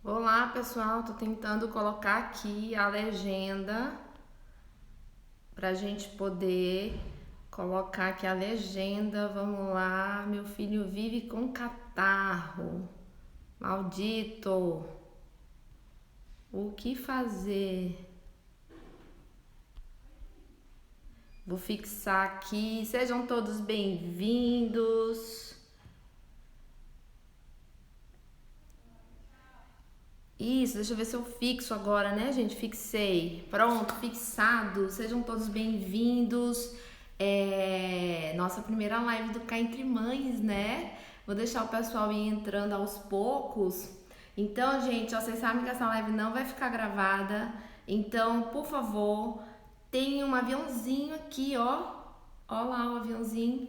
Olá pessoal, tô tentando colocar aqui a legenda pra gente poder colocar aqui a legenda. Vamos lá, meu filho vive com catarro. Maldito. O que fazer? Vou fixar aqui. Sejam todos bem-vindos. Isso, deixa eu ver se eu fixo agora, né, gente? Fixei. Pronto, fixado. Sejam todos bem-vindos. Nossa primeira live do Cá Entre Mães, né? Vou deixar o pessoal ir entrando aos poucos. Então, gente, ó, vocês sabem que essa live não vai ficar gravada. Então, por favor, tem um aviãozinho aqui, ó. Ó lá o aviãozinho.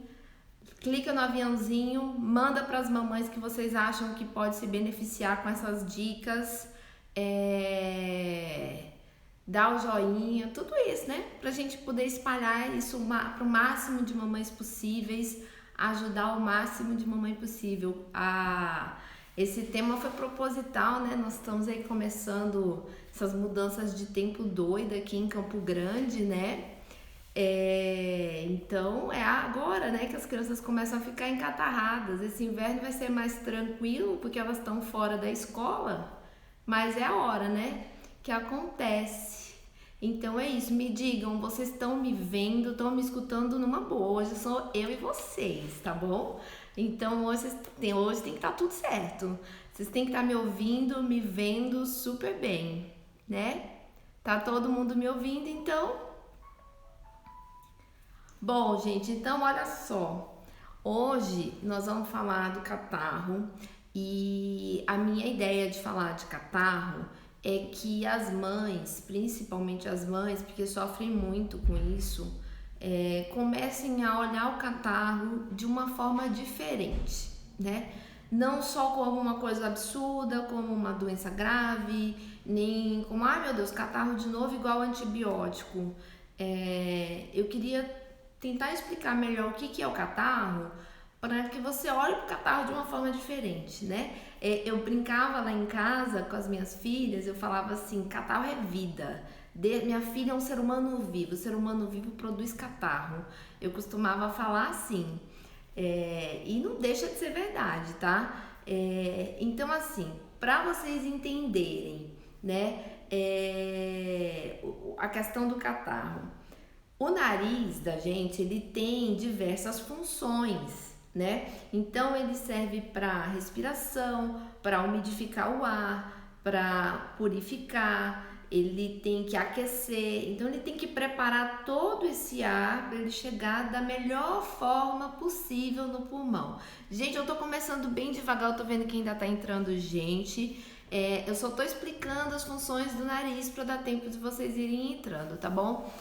Clica no aviãozinho, manda para as mamães que vocês acham que pode se beneficiar com essas dicas, dá o joinha, tudo isso, né? Pra gente poder espalhar isso para o máximo de mamães possíveis, ajudar o máximo de mamãe possível. Esse tema foi proposital, né? Nós estamos aí começando essas mudanças de tempo doida aqui em Campo Grande, né? Então é agora, né, que as crianças começam a ficar encatarradas. Esse inverno vai ser mais tranquilo porque elas estão fora da escola, mas é a hora, né, que acontece. Então é isso, me digam, vocês estão me vendo, estão me escutando numa boa. Hoje sou eu e vocês, tá bom? Então hoje tem que estar tudo certo. Vocês têm que estar me ouvindo, me vendo super bem, né? Tá todo mundo me ouvindo, então. Bom, gente, então olha só. Hoje nós vamos falar do catarro e a minha ideia de falar de catarro é que as mães, principalmente as mães, porque sofrem muito com isso, comecem a olhar o catarro de uma forma diferente, né? Não só como uma coisa absurda, como uma doença grave, nem como, ai meu Deus, catarro de novo igual antibiótico. Eu queria tentar explicar melhor o que é o catarro para que você olhe para o catarro de uma forma diferente, né? Eu brincava lá em casa com as minhas filhas, eu falava assim, catarro é vida. Minha filha é um ser humano vivo, o ser humano vivo produz catarro. Eu costumava falar assim, e não deixa de ser verdade, tá? Então assim, para vocês entenderem, né, a questão do catarro. O nariz da gente, ele tem diversas funções, né? Então ele serve para respiração, para umidificar o ar, para purificar, ele tem que aquecer, então ele tem que preparar todo esse ar para ele chegar da melhor forma possível no pulmão. Gente, eu tô começando bem devagar, eu tô vendo que ainda tá entrando gente. Eu só tô explicando as funções do nariz para dar tempo de vocês irem entrando, tá bom?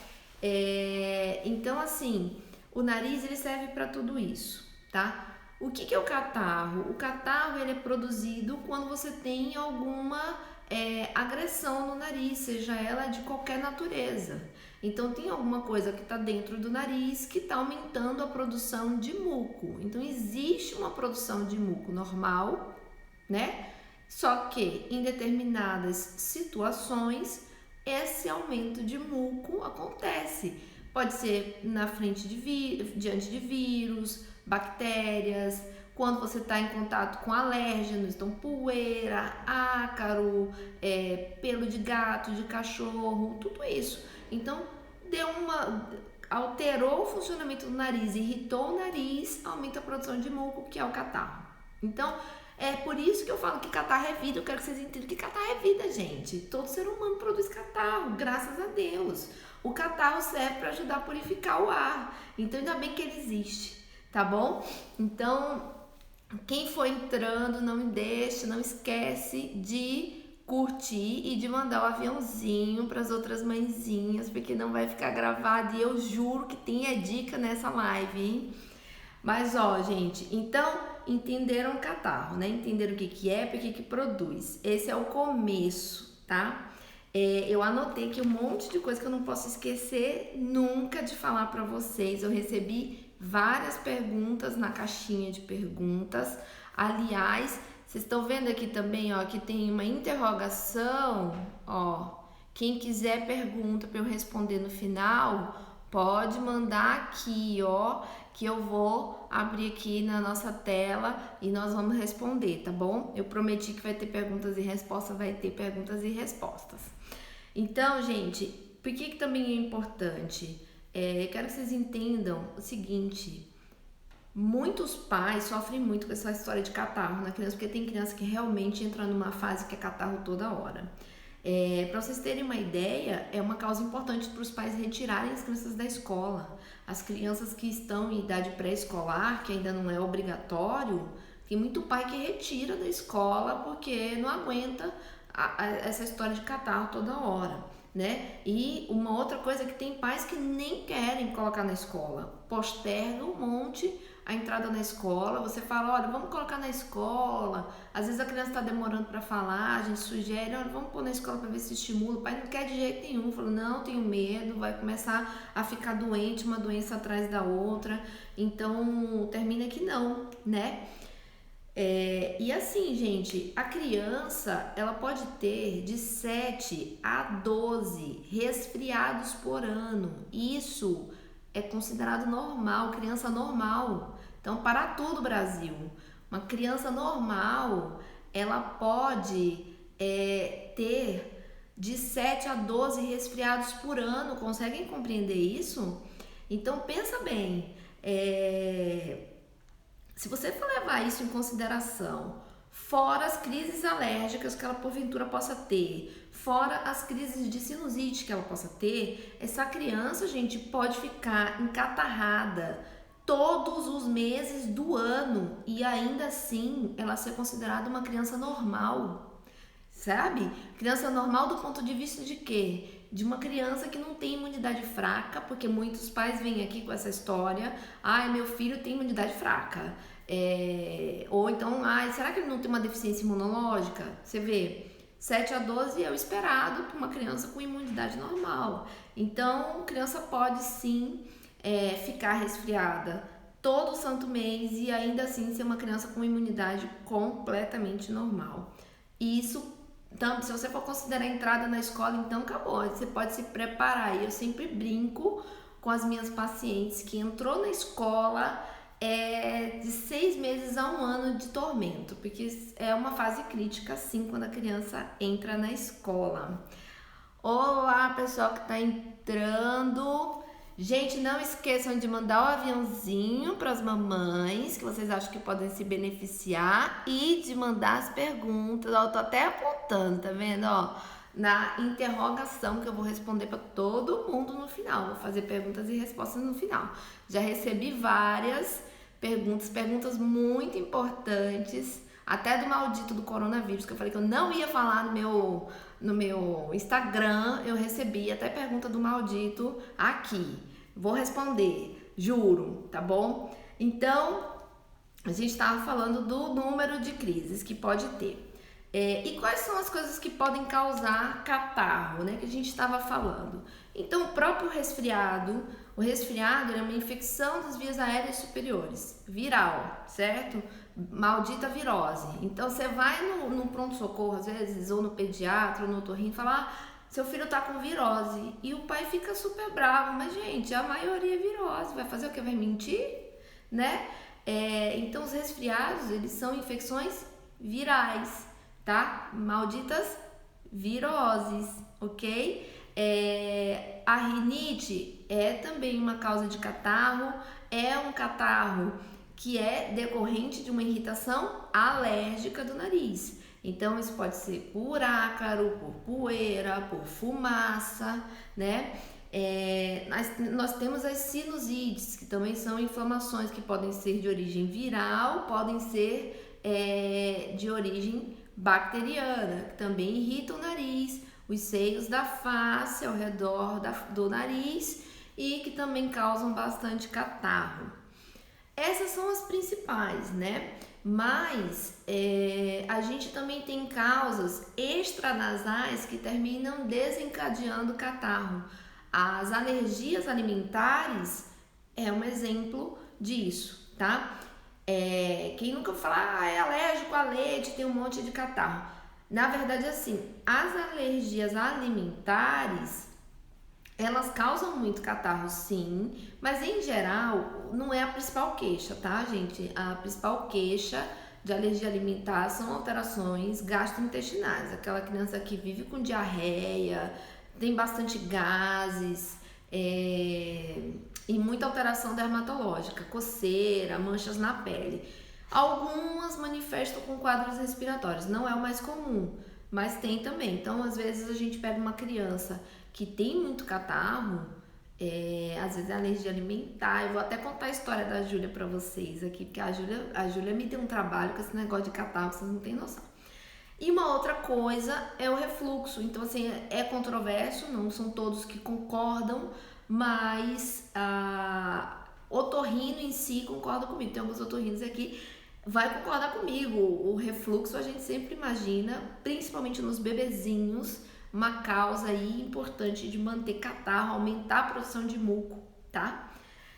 Então, assim, o nariz ele serve para tudo isso, tá? O que é o catarro? O catarro ele é produzido quando você tem alguma agressão no nariz, seja ela de qualquer natureza. Então, tem alguma coisa que está dentro do nariz que está aumentando a produção de muco. Então, existe uma produção de muco normal, né? Só que em determinadas situações esse aumento de muco acontece. Pode ser na frente diante de vírus, bactérias, quando você está em contato com alérgenos, então poeira, ácaro, pelo de gato, de cachorro, tudo isso. Então alterou o funcionamento do nariz, irritou o nariz, aumenta a produção de muco, que é o catarro. Então, é por isso que eu falo que catarro é vida. Eu quero que vocês entendam que catarro é vida, gente. Todo ser humano produz catarro, graças a Deus. O catarro serve para ajudar a purificar o ar. Então, ainda bem que ele existe, tá bom? Então, quem for entrando, não me deixa, não esquece de curtir e de mandar o aviãozinho para as outras mãezinhas, porque não vai ficar gravado. E eu juro que tem dica nessa live, hein? Mas ó, gente, então entenderam o catarro, né? Entenderam o que é, por que produz. Esse é o começo, tá? Eu anotei aqui um monte de coisa que eu não posso esquecer nunca de falar para vocês. Eu recebi várias perguntas na caixinha de perguntas. Aliás, Vocês estão vendo aqui também, ó, que tem uma interrogação, ó. Quem quiser pergunta para eu responder no final, pode mandar aqui, ó, que eu vou abrir aqui na nossa tela e nós vamos responder, tá bom? Eu prometi que vai ter perguntas e respostas, vai ter perguntas e respostas. Então, gente, por que também é importante? Eu quero que vocês entendam o seguinte: muitos pais sofrem muito com essa história de catarro na criança, porque tem criança que realmente entra numa fase que é catarro toda hora. Para vocês terem uma ideia, é uma causa importante para os pais retirarem as crianças da escola. As crianças que estão em idade pré-escolar, que ainda não é obrigatório, tem muito pai que retira da escola porque não aguenta essa história de catarro toda hora, né? E uma outra coisa é que tem pais que nem querem colocar na escola, postergam um monte a entrada na escola. Você fala, olha, vamos colocar na escola. Às vezes a criança está demorando para falar, a gente sugere, olha, vamos pôr na escola para ver se estimula. O pai não quer de jeito nenhum, fala, não, tenho medo, vai começar a ficar doente, uma doença atrás da outra. Então, termina que não, né? E assim, gente, a criança, ela pode ter de 7 a 12 resfriados por ano. Isso é considerado normal, criança normal. Então, para todo o Brasil, uma criança normal, ela pode ter de 7 a 12 resfriados por ano. Conseguem compreender isso? Então, pensa bem, se você for levar isso em consideração, fora as crises alérgicas que ela porventura possa ter, fora as crises de sinusite que ela possa ter, essa criança, gente, pode ficar encatarrada todos os meses do ano e ainda assim ela ser considerada uma criança normal, sabe? Criança normal do ponto de vista de quê? De uma criança que não tem imunidade fraca, porque muitos pais vêm aqui com essa história, ai, meu filho tem imunidade fraca, ou então, ai, será que ele não tem uma deficiência imunológica? Você vê, 7 a 12 é o esperado para uma criança com imunidade normal. Então, a criança pode sim ficar resfriada todo santo mês e ainda assim ser uma criança com imunidade completamente normal. E isso, então, se você for considerar a entrada na escola, então acabou, você pode se preparar. E eu sempre brinco com as minhas pacientes que entrou na escola de 6 meses a 1 ano de tormento, porque é uma fase crítica sim quando a criança entra na escola. Olá, pessoal que está entrando. Gente, não esqueçam de mandar o aviãozinho para as mamães que vocês acham que podem se beneficiar e de mandar as perguntas. Ó, eu tô até apontando, tá vendo? Ó, na interrogação que eu vou responder para todo mundo no final. Vou fazer perguntas e respostas no final. Já recebi várias perguntas muito importantes, até do maldito do coronavírus, que eu falei que eu não ia falar no meu Instagram. Eu recebi até pergunta do maldito aqui. Vou responder, juro, tá bom? Então, a gente estava falando do número de crises que pode ter. E quais são as coisas que podem causar catarro, né? Que a gente estava falando. Então, o próprio resfriado, o resfriado é uma infecção das vias aéreas superiores, viral, certo? Maldita virose. Então, você vai no pronto-socorro, às vezes, ou no pediatra, ou no otorrino, e fala, seu filho tá com virose. E o pai fica super bravo, mas, gente, a maioria é virose. Vai fazer o quê? Vai mentir? Né? Então, os resfriados, eles são infecções virais, tá? Malditas viroses, ok? A rinite é também uma causa de catarro, é um catarro que é decorrente de uma irritação alérgica do nariz. Então, isso pode ser por ácaro, por poeira, por fumaça, né? Nós temos as sinusites, que também são inflamações que podem ser de origem viral, podem ser de origem bacteriana, que também irritam o nariz, os seios da face ao redor do nariz e que também causam bastante catarro. Essas são as principais, né? Mas a gente também tem causas extranasais que terminam desencadeando catarro. As alergias alimentares é um exemplo disso, tá? Quem nunca fala, é alérgico a leite, tem um monte de catarro. Na verdade, assim, as alergias alimentares, elas causam muito catarro, sim, mas em geral não é a principal queixa, tá, gente? A principal queixa de alergia alimentar são alterações gastrointestinais. Aquela criança que vive com diarreia, tem bastante gases, e muita alteração dermatológica, coceira, manchas na pele. Algumas manifestam com quadros respiratórios, não é o mais comum, mas tem também. Então, às vezes a gente pega uma criança que tem muito catarro, às vezes é alergia alimentar. Eu vou até contar a história da Júlia pra vocês aqui, porque a Júlia me deu um trabalho com esse negócio de catarro, vocês não têm noção. E uma outra coisa é o refluxo. Então, assim, é controverso, não são todos que concordam, mas otorrino em si concorda comigo. Tem alguns otorrinos aqui vai concordar comigo. O refluxo a gente sempre imagina, principalmente nos bebezinhos, uma causa aí importante de manter catarro, aumentar a produção de muco, tá?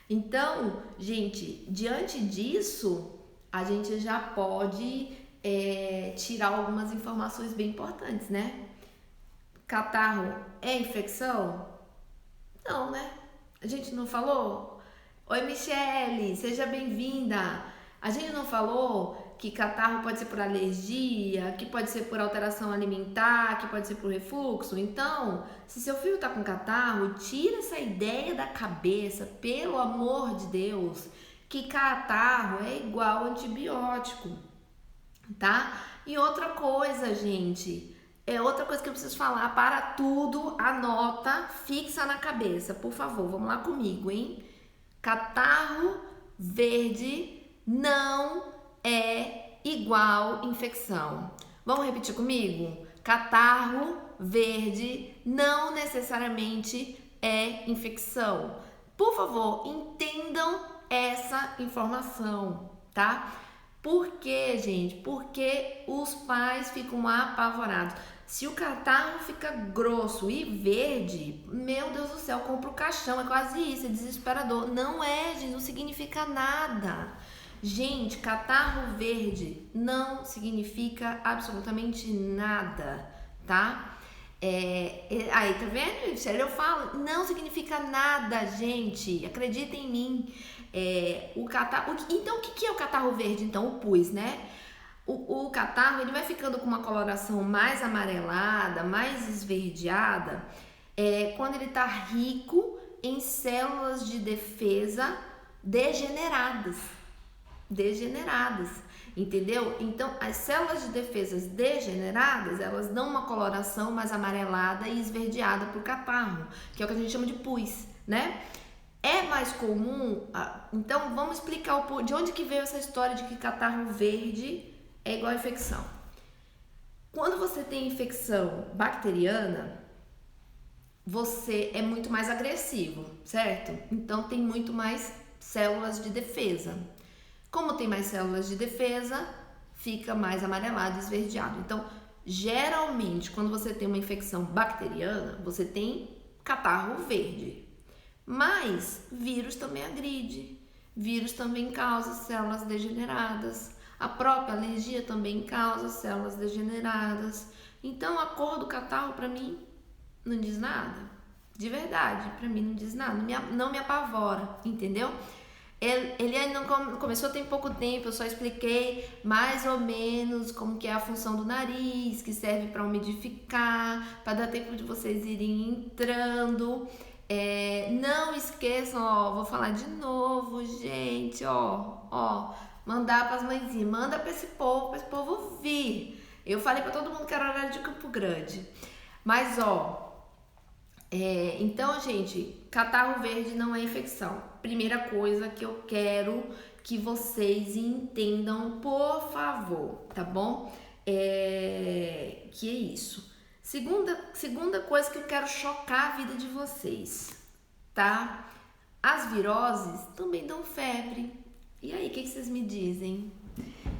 Então, gente, diante disso, a gente já pode tirar algumas informações bem importantes, né? Catarro é infecção? Não, né? A gente não falou? Oi, Michele, seja bem-vinda. A gente não falou que catarro pode ser por alergia, que pode ser por alteração alimentar, que pode ser por refluxo? Então, se seu filho tá com catarro, tira essa ideia da cabeça, pelo amor de Deus, que catarro é igual antibiótico, tá? E outra coisa, gente, outra coisa que eu preciso falar, para tudo, anota, fixa na cabeça, por favor, vamos lá comigo, hein? Catarro verde não é igual infecção. Vamos repetir comigo? Catarro verde não necessariamente é infecção. Por favor, entendam essa informação, tá? Por quê, gente? Porque os pais ficam apavorados. Se o catarro fica grosso e verde, meu Deus do céu, compra o caixão, é quase isso, é desesperador. Não é, gente, não significa nada. Gente, catarro verde não significa absolutamente nada, tá? Aí, tá vendo, Michele? Eu falo, não significa nada, gente. Acredita em mim. Então, o que é o catarro verde? Então, o pus, né? O catarro, ele vai ficando com uma coloração mais amarelada, mais esverdeada, quando ele tá rico em células de defesa degeneradas, entendeu? Então, as células de defesa degeneradas, elas dão uma coloração mais amarelada e esverdeada pro catarro, que é o que a gente chama de pus, né? É mais comum, então vamos explicar de onde que veio essa história de que catarro verde é igual a infecção. Quando você tem infecção bacteriana, você é muito mais agressivo, certo? Então tem muito mais células de defesa. Como tem mais células de defesa, fica mais amarelado e esverdeado. Então, geralmente, quando você tem uma infecção bacteriana, você tem catarro verde. Mas vírus também agride. Vírus também causa células degeneradas. A própria alergia também causa células degeneradas. Então, a cor do catarro, para mim, não diz nada. De verdade, para mim não diz nada. Não me apavora, entendeu? Ele não começou tem pouco tempo, eu só expliquei mais ou menos como que é a função do nariz, que serve para umidificar, para dar tempo de vocês irem entrando. Não esqueçam, vou falar de novo, gente, mandar para as mãezinhas, manda para esse povo ouvir. Eu falei para todo mundo que era horário de Campo Grande, mas então, gente, catarro verde não é infecção. Primeira coisa que eu quero que vocês entendam, por favor, tá bom? Que é isso. Segunda coisa que eu quero chocar a vida de vocês, tá? As viroses também dão febre. E aí, o que vocês me dizem?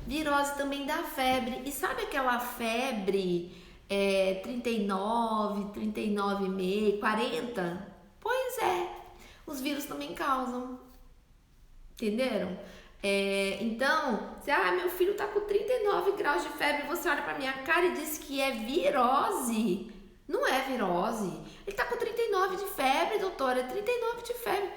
Virose também dá febre. E sabe aquela febre 39, 39,5, 40? Pois é, os vírus também causam. Entenderam? Então, meu filho tá com 39 graus de febre, você olha pra minha cara e diz que é virose. Não é virose. Ele tá com 39 de febre, doutora, 39 de febre.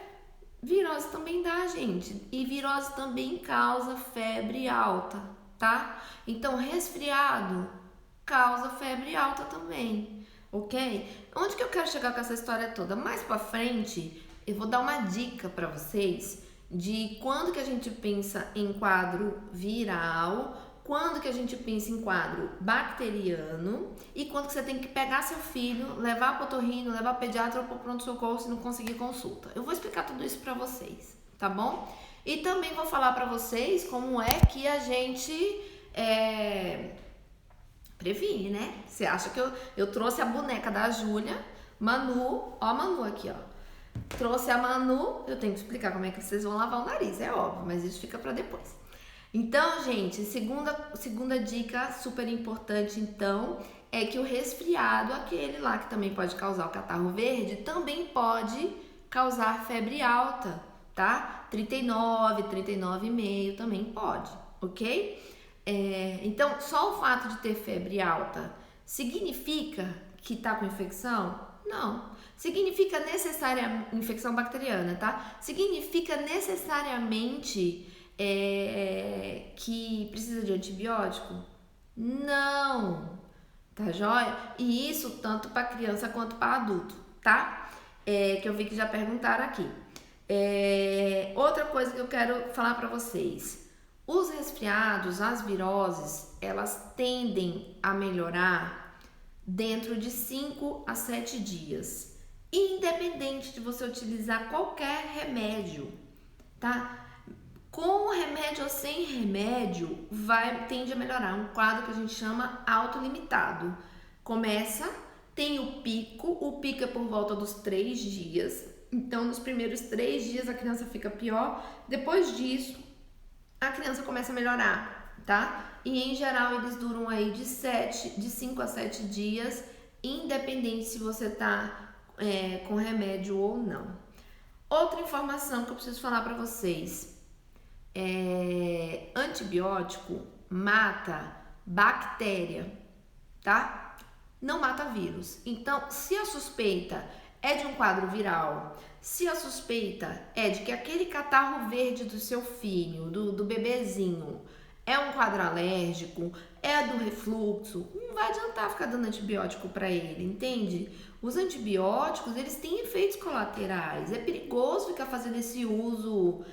Virose também dá, gente. E virose também causa febre alta, tá? Então, resfriado causa febre alta também, ok? Onde que eu quero chegar com essa história toda? Mais pra frente, eu vou dar uma dica pra vocês de quando que a gente pensa em quadro viral, quando que a gente pensa em quadro bacteriano e quando que você tem que pegar seu filho, levar para o otorrino, levar para o pediatra ou para o pronto-socorro se não conseguir consulta. Eu vou explicar tudo isso para vocês, tá bom? E também vou falar para vocês como é que a gente previne, né? Você acha que eu trouxe a boneca da Júlia, Manu, ó a Manu aqui, ó. Trouxe a Manu, eu tenho que explicar como é que vocês vão lavar o nariz, é óbvio, mas isso fica para depois. Então, gente, segunda dica super importante, então, é que o resfriado, aquele lá que também pode causar o catarro verde, também pode causar febre alta, tá? 39, 39,5 também pode, ok? Então, só o fato de ter febre alta significa que tá com infecção? Não. Significa necessariamente infecção bacteriana, tá? Significa necessariamente que precisa de antibiótico? Não, tá joia? E isso tanto para criança quanto para adulto, tá? Que eu vi que já perguntaram aqui. Outra coisa que eu quero falar para vocês. Os resfriados, as viroses, elas tendem a melhorar dentro de 5 a 7 dias. Independente de você utilizar qualquer remédio, tá? Com remédio ou sem remédio, tende a melhorar. Um quadro que a gente chama autolimitado. Começa, tem o pico é por volta dos 3 dias. Então, nos primeiros 3 dias a criança fica pior. Depois disso, a criança começa a melhorar, tá? E em geral eles duram aí de 5 a 7 dias, independente se você tá com remédio ou não. Outra informação que eu preciso falar para vocês. Antibiótico mata bactéria, tá? Não mata vírus. Então, se a suspeita é de um quadro viral, se a suspeita é de que aquele catarro verde do seu filho, do bebezinho, é um quadro alérgico, é do refluxo, não vai adiantar ficar dando antibiótico para ele, entende? Os antibióticos, eles têm efeitos colaterais. É perigoso ficar fazendo esse uso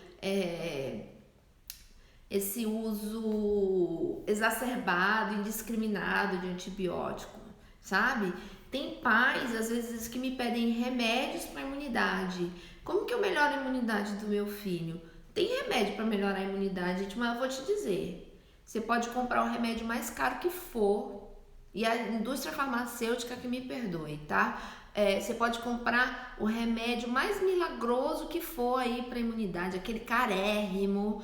exacerbado, indiscriminado de antibiótico, sabe? Tem pais, às vezes, que me pedem remédios para imunidade. Como que eu melhoro a imunidade do meu filho? Tem remédio para melhorar a imunidade, gente, mas eu vou te dizer. Você pode comprar o remédio mais caro que for, e a indústria farmacêutica que me perdoe, tá? Você pode comprar o remédio mais milagroso que for aí para imunidade, aquele carérrimo,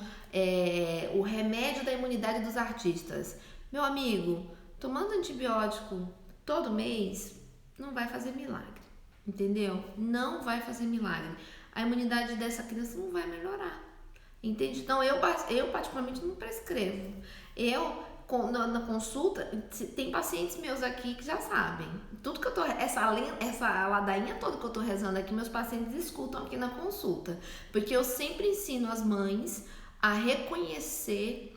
o remédio da imunidade dos artistas. Meu amigo, tomando antibiótico todo mês não vai fazer milagre, entendeu? Não vai fazer milagre. A imunidade dessa criança não vai melhorar, entende? Então eu particularmente não prescrevo. Na consulta, tem pacientes meus aqui que já sabem. Tudo que eu tô, essa ladainha toda que eu tô rezando aqui, meus pacientes escutam aqui na consulta. Porque eu sempre ensino as mães a reconhecer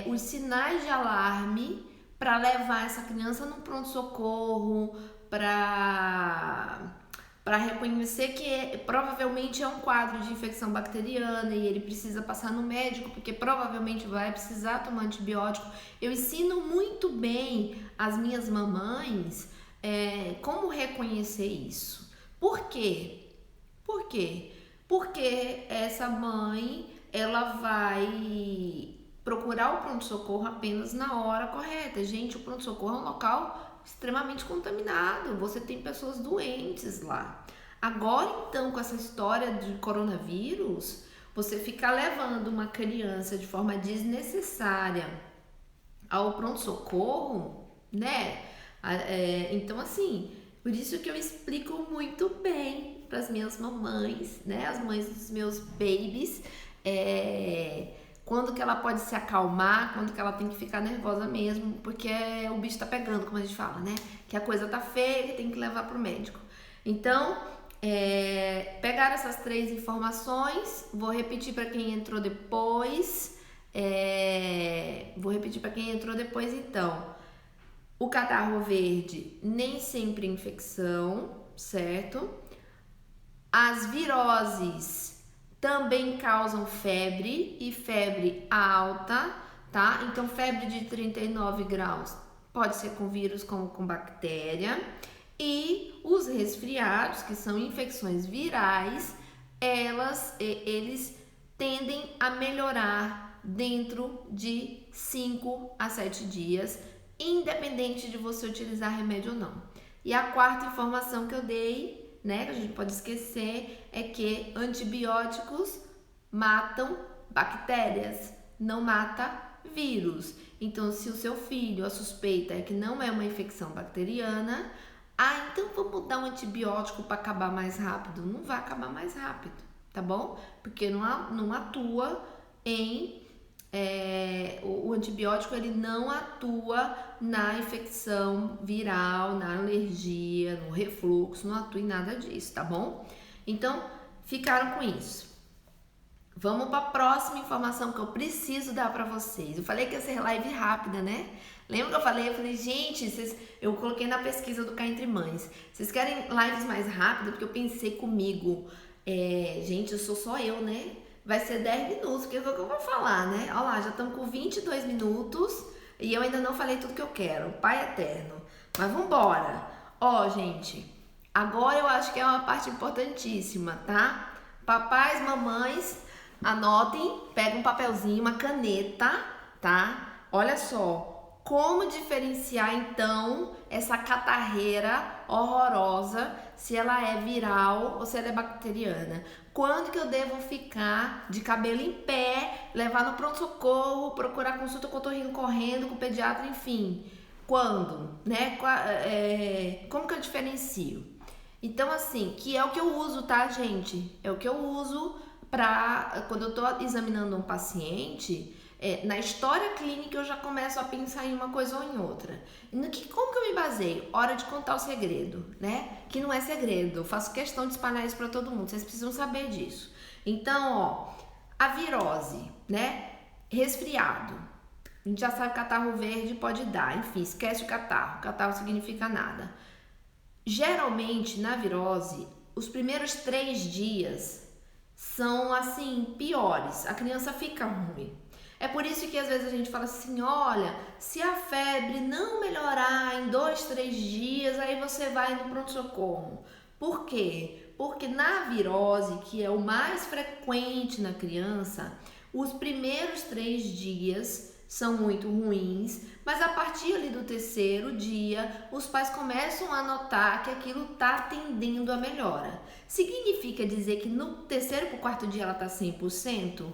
os sinais de alarme para levar essa criança no pronto-socorro, para reconhecer que provavelmente é um quadro de infecção bacteriana e ele precisa passar no médico, porque provavelmente vai precisar tomar antibiótico. Eu ensino muito bem as minhas mamães como reconhecer isso. Por quê? Porque essa mãe, ela vai procurar o pronto-socorro apenas na hora correta. Gente, o pronto-socorro é um local extremamente contaminado, você tem pessoas doentes lá. Agora, então, com essa história de coronavírus, você ficar levando uma criança de forma desnecessária ao pronto-socorro, né? Então, assim, por isso que eu explico muito bem para as minhas mamães, né? As mães dos meus babies, quando que ela pode se acalmar, quando que ela tem que ficar nervosa mesmo, porque o bicho tá pegando, como a gente fala, né? Que a coisa tá feia, que tem que levar pro médico. Então, pegar essas 3 informações, vou repetir para quem entrou depois. Então. O catarro verde nem sempre é infecção, certo? As viroses também causam febre e febre alta, tá? Então, febre de 39 graus pode ser com vírus como com bactéria. E os resfriados, que são infecções virais, eles tendem a melhorar dentro de 5 a 7 dias, independente de você utilizar remédio ou não. E a quarta informação que eu dei, né, que a gente pode esquecer, é que antibióticos matam bactérias, não mata vírus. Então, se o seu filho, a suspeita é que não é uma infecção bacteriana, então vamos dar um antibiótico para acabar mais rápido. Não vai acabar mais rápido, tá bom? Porque não atua em... o antibiótico ele não atua na infecção viral, na alergia, no refluxo, não atua em nada disso, tá bom? Então, ficaram com isso. Vamos para a próxima informação que eu preciso dar para vocês. Eu falei que ia ser live rápida, né? Lembra que eu falei, gente, eu coloquei na pesquisa do Cá Entre Mães. Vocês querem lives mais rápidas? Porque eu pensei comigo, gente, eu sou só eu, né? Vai ser 10 minutos, que é o que eu vou falar, né? Olha lá, já estamos com 22 minutos e eu ainda não falei tudo que eu quero. Pai eterno. Mas vambora. Gente, agora eu acho que é uma parte importantíssima, tá? Papais, mamães, anotem, pega um papelzinho, uma caneta, tá? Olha só. Como diferenciar, então, essa catarreira horrorosa, se ela é viral ou se ela é bacteriana? Quando que eu devo ficar de cabelo em pé, levar no pronto-socorro, procurar consulta com o otorrino correndo, com o pediatra, enfim? Quando, né? Como que eu diferencio? Então, assim, que é o que eu uso, tá, gente? É o que eu uso quando eu tô examinando um paciente... na história clínica eu já começo a pensar em uma coisa ou em outra. Como que eu me baseio? Hora de contar o segredo, né? Que não é segredo, eu faço questão de espalhar isso para todo mundo, vocês precisam saber disso. Então, a virose, né? Resfriado. A gente já sabe que catarro verde pode dar, enfim, esquece o catarro significa nada. Geralmente, na virose, os primeiros 3 dias são, assim, piores, a criança fica ruim. É por isso que às vezes a gente fala assim, olha, se a febre não melhorar em 2, 3 dias, aí você vai no pronto-socorro. Por quê? Porque na virose, que é o mais frequente na criança, os primeiros 3 dias são muito ruins, mas a partir ali do 3º dia, os pais começam a notar que aquilo está tendendo a melhora. Significa dizer que no 3º para o 4º dia ela está 100%?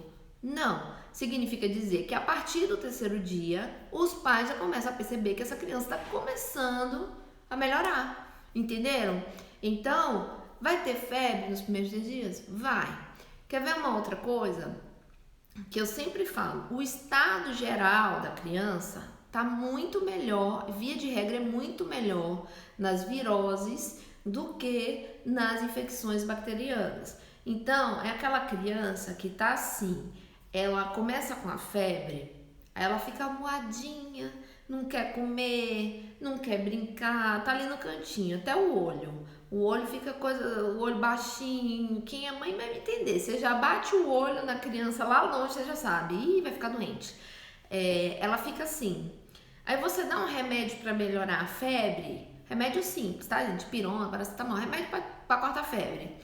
Não. Significa dizer que a partir do 3º dia, os pais já começam a perceber que essa criança está começando a melhorar. Entenderam? Então, vai ter febre nos primeiros 10 dias? Vai. Quer ver uma outra coisa? Que eu sempre falo, o estado geral da criança está muito melhor, via de regra é muito melhor nas viroses do que nas infecções bacterianas. Então, é aquela criança que está assim, ela começa com a febre, aí ela fica moadinha, não quer comer, não quer brincar, tá ali no cantinho, até o olho fica o olho baixinho. Quem é mãe vai me entender, você já bate o olho na criança lá longe, você já sabe, vai ficar doente. Ela fica assim, aí você dá um remédio para melhorar a febre, remédio simples, tá gente, pirona, paracetamol, remédio para cortar a febre.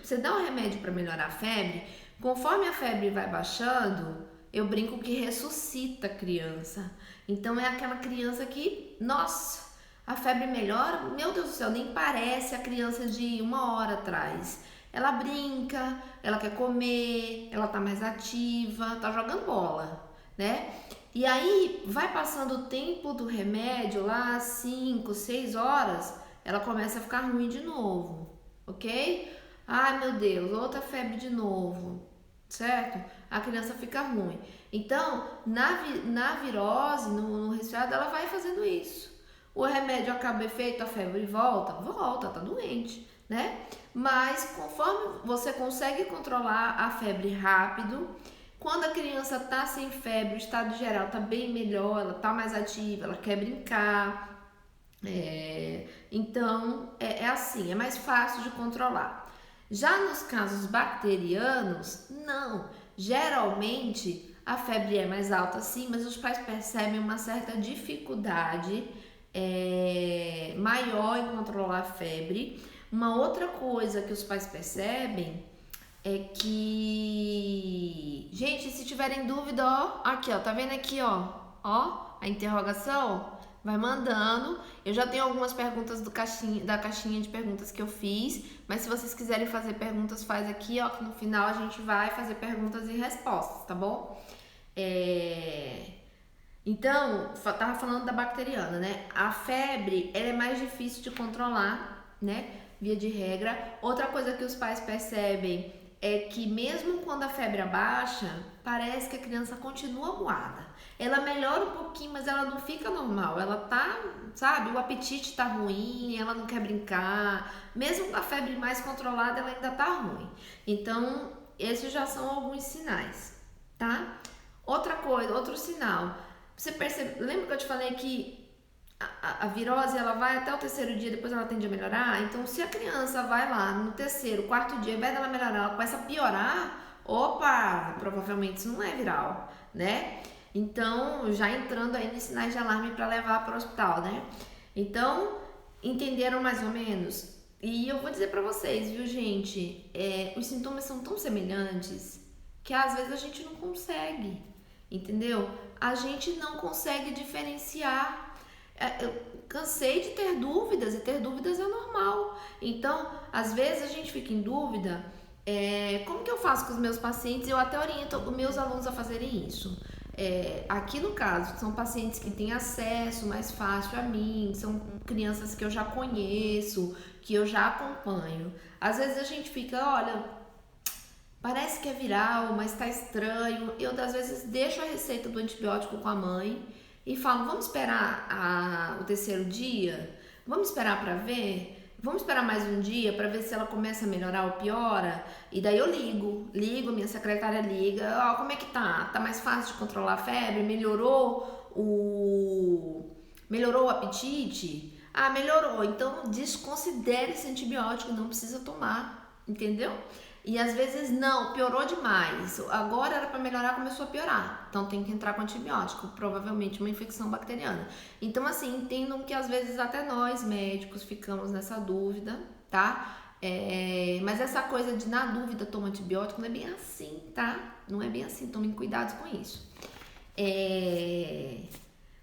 Você dá um remédio para melhorar a febre, conforme a febre vai baixando, eu brinco que ressuscita a criança. Então é aquela criança que, nossa, a febre melhora, meu Deus do céu, nem parece a criança de 1 hora atrás. Ela brinca, ela quer comer, ela tá mais ativa, tá jogando bola, né? E aí vai passando o tempo do remédio lá, 5, 6 horas, ela começa a ficar ruim de novo, ok? Ai meu Deus, outra febre de novo. certo? A criança fica ruim. Então, na virose, no resfriado, ela vai fazendo isso. O remédio acaba o efeito, a febre volta, tá doente, né? Mas conforme você consegue controlar a febre rápido, quando a criança tá sem febre, o estado geral tá bem melhor, ela tá mais ativa, ela quer brincar. Então, é assim, é mais fácil de controlar. Já nos casos bacterianos, não. Geralmente a febre é mais alta sim, mas os pais percebem uma certa dificuldade maior em controlar a febre. Uma outra coisa que os pais percebem é que, gente, se tiverem dúvida, ó, aqui, ó, tá vendo aqui, ó, a interrogação? Vai mandando. Eu já tenho algumas perguntas da caixinha de perguntas que eu fiz, mas se vocês quiserem fazer perguntas, faz aqui, ó, que no final a gente vai fazer perguntas e respostas, tá bom? Então, tava falando da bacteriana, né? A febre, ela é mais difícil de controlar, né? Via de regra. Outra coisa que os pais percebem é que mesmo quando a febre abaixa, parece que a criança continua moada. Ela melhora um pouquinho, mas ela não fica normal. Ela tá, sabe, o apetite tá ruim, ela não quer brincar. Mesmo com a febre mais controlada, ela ainda tá ruim. Então, esses já são alguns sinais, tá? Outra coisa, outro sinal. Você percebe, lembra que eu te falei que a virose ela vai até o terceiro dia, depois ela tende a melhorar? Então, se a criança vai lá no terceiro, quarto dia, ao invés dela melhorar, ela começa a piorar, opa, provavelmente isso não é viral, né? Então, já entrando aí nos sinais de alarme para levar para o hospital, né? Então, entenderam mais ou menos? E eu vou dizer para vocês, viu, gente? Os sintomas são tão semelhantes que às vezes a gente não consegue, entendeu? A gente não consegue diferenciar. Eu cansei de ter dúvidas, e ter dúvidas é normal. Então, às vezes a gente fica em dúvida, como que eu faço com os meus pacientes? Eu até oriento os meus alunos a fazerem isso. Aqui no caso, são pacientes que têm acesso mais fácil a mim, são crianças que eu já conheço, que eu já acompanho. Às vezes a gente fica, olha, parece que é viral, mas tá estranho. Eu, às vezes, deixo a receita do antibiótico com a mãe e falo, vamos esperar o terceiro dia? Vamos esperar para ver? Vamos esperar mais um dia para ver se ela começa a melhorar ou piora? E daí eu ligo, minha secretária liga, como é que tá? Tá mais fácil de controlar a febre? Melhorou o apetite? Ah, melhorou, então desconsidere esse antibiótico, não precisa tomar, entendeu? E às vezes não, piorou demais. Agora era para melhorar, começou a piorar. Então tem que entrar com antibiótico, provavelmente uma infecção bacteriana. Então assim, entendam que às vezes até nós médicos ficamos nessa dúvida, tá? Mas essa coisa de na dúvida toma antibiótico não é bem assim, tá? Não é bem assim, tomem cuidado com isso.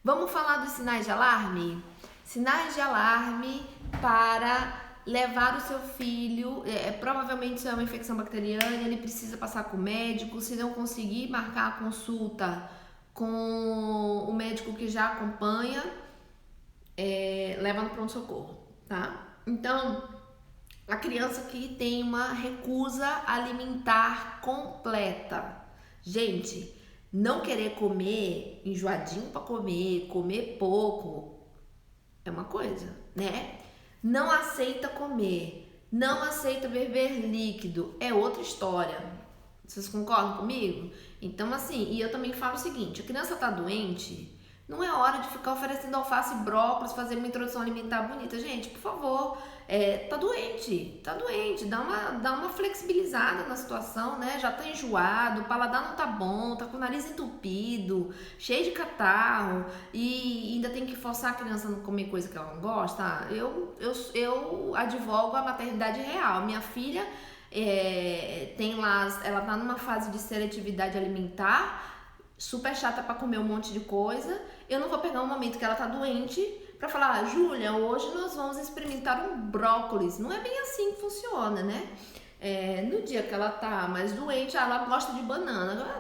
Vamos falar dos sinais de alarme? Sinais de alarme para levar o seu filho, provavelmente isso é uma infecção bacteriana, ele precisa passar com o médico. Se não conseguir marcar a consulta com o médico que já acompanha, leva no pronto-socorro, tá? Então, a criança que tem uma recusa alimentar completa. Gente, não querer comer, enjoadinho para comer pouco, é uma coisa, né? Não aceita comer, não aceita beber líquido, é outra história. Vocês concordam comigo? Então assim, e eu também falo o seguinte, a criança tá doente, não é hora de ficar oferecendo alface e brócolis, fazer uma introdução alimentar bonita. Gente, por favor, tá doente, dá uma flexibilizada na situação, né? Já tá enjoado, o paladar não tá bom, tá com o nariz entupido, cheio de catarro e ainda tem que forçar a criança a não comer coisa que ela não gosta. Eu advogo a maternidade real. Minha filha tem lá, ela tá numa fase de seletividade alimentar, super chata pra comer um monte de coisa. Eu não vou pegar um momento que ela tá doente pra falar, Júlia, hoje nós vamos experimentar um brócolis. Não é bem assim que funciona, né? No dia que ela tá mais doente, ela gosta de banana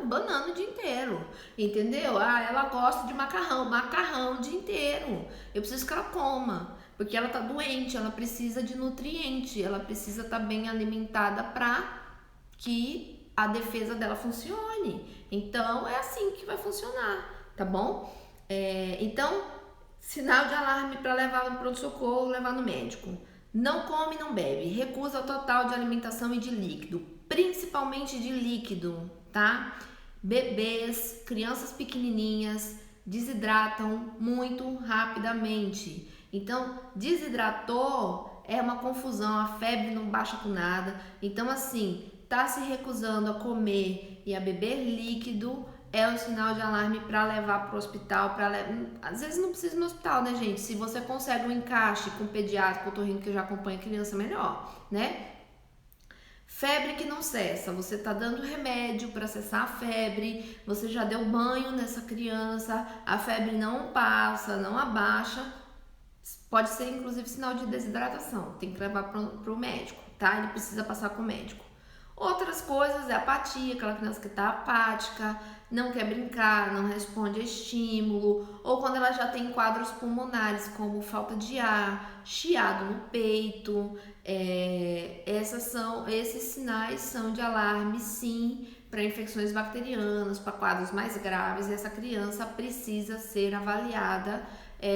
o dia inteiro, entendeu? Ela gosta de macarrão o dia inteiro. Eu preciso que ela coma, porque ela tá doente, ela precisa de nutriente, ela precisa estar bem alimentada pra que a defesa dela funcione. Então, é assim que vai funcionar, tá bom? Então, sinal de alarme para levar no pronto-socorro, levar no médico. Não come, não bebe. Recusa total de alimentação e de líquido, principalmente de líquido, tá? Bebês, crianças pequenininhas desidratam muito rapidamente. Então, desidratou é uma confusão, a febre não baixa com nada. Então, assim, tá se recusando a comer e a beber líquido é um sinal de alarme para levar para o hospital. Às vezes não precisa ir no hospital, né, gente? Se você consegue um encaixe com pediatra, com otorrino que já acompanha a criança, melhor, né? Febre que não cessa, você tá dando remédio para cessar a febre, você já deu banho nessa criança, a febre não passa, não abaixa, pode ser inclusive sinal de desidratação, tem que levar pro médico, tá? Ele precisa passar com o médico. Outras coisas é apatia, aquela criança que tá apática, não quer brincar, não responde a estímulo, ou quando ela já tem quadros pulmonares como falta de ar, chiado no peito. Esses sinais são de alarme, sim, para infecções bacterianas, para quadros mais graves. Essa criança precisa ser avaliada,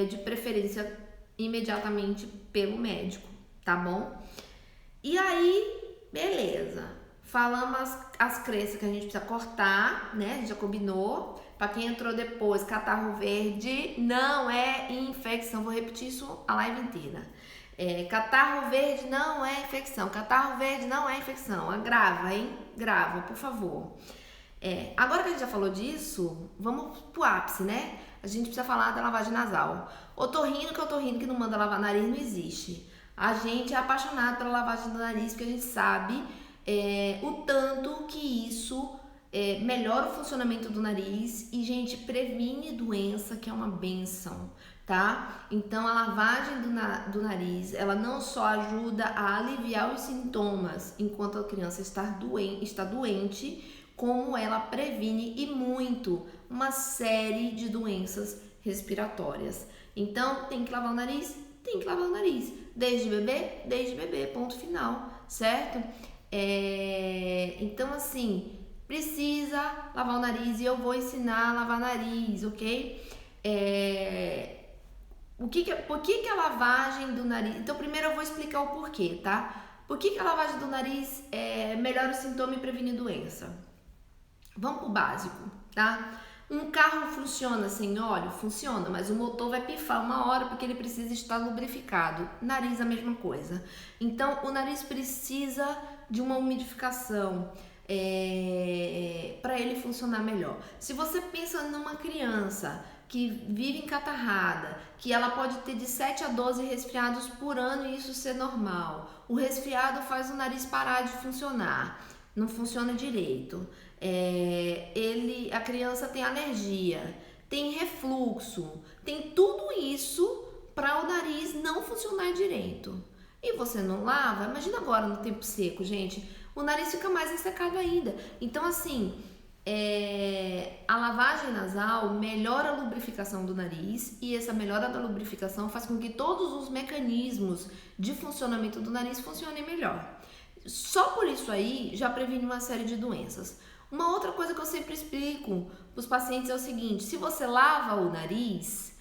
de preferência imediatamente pelo médico, tá bom? E aí, beleza. Falamos as crenças que a gente precisa cortar, né? A gente já combinou. Para quem entrou depois, catarro verde não é infecção. Vou repetir isso a live inteira. Catarro verde não é infecção. Catarro verde não é infecção. Grava, hein? Grava, por favor. Agora que a gente já falou disso, vamos pro ápice, né? A gente precisa falar da lavagem nasal. Otorrino que não manda lavar nariz, não existe. A gente é apaixonado pela lavagem do nariz, porque a gente sabe o tanto que isso melhora o funcionamento do nariz e, gente, previne doença, que é uma benção, tá? Então, a lavagem do nariz, ela não só ajuda a aliviar os sintomas enquanto a criança está doente, como ela previne e muito uma série de doenças respiratórias. Então, tem que lavar o nariz? Tem que lavar o nariz. Desde bebê, ponto final, certo? Então, assim, precisa lavar o nariz e eu vou ensinar a lavar nariz, ok? Por que a lavagem do nariz? Então, primeiro eu vou explicar o porquê, tá? Por que a lavagem do nariz melhora o sintoma e previne doença? Vamos pro básico, tá? Um carro funciona sem óleo? Funciona, mas o motor vai pifar uma hora porque ele precisa estar lubrificado. Nariz, a mesma coisa. Então, o nariz precisa de uma umidificação para ele funcionar melhor. Se você pensa numa criança que vive encatarrada, que ela pode ter de 7 a 12 resfriados por ano e isso ser normal. O resfriado faz o nariz parar de funcionar, não funciona direito. A criança tem alergia, tem refluxo, tem tudo isso para o nariz não funcionar direito. E você não lava? Imagina agora no tempo seco, gente, o nariz fica mais ressecado ainda. Então, assim, a lavagem nasal melhora a lubrificação do nariz e essa melhora da lubrificação faz com que todos os mecanismos de funcionamento do nariz funcionem melhor. Só por isso aí já previne uma série de doenças. Uma outra coisa que eu sempre explico para os pacientes é o seguinte: se você lava o nariz,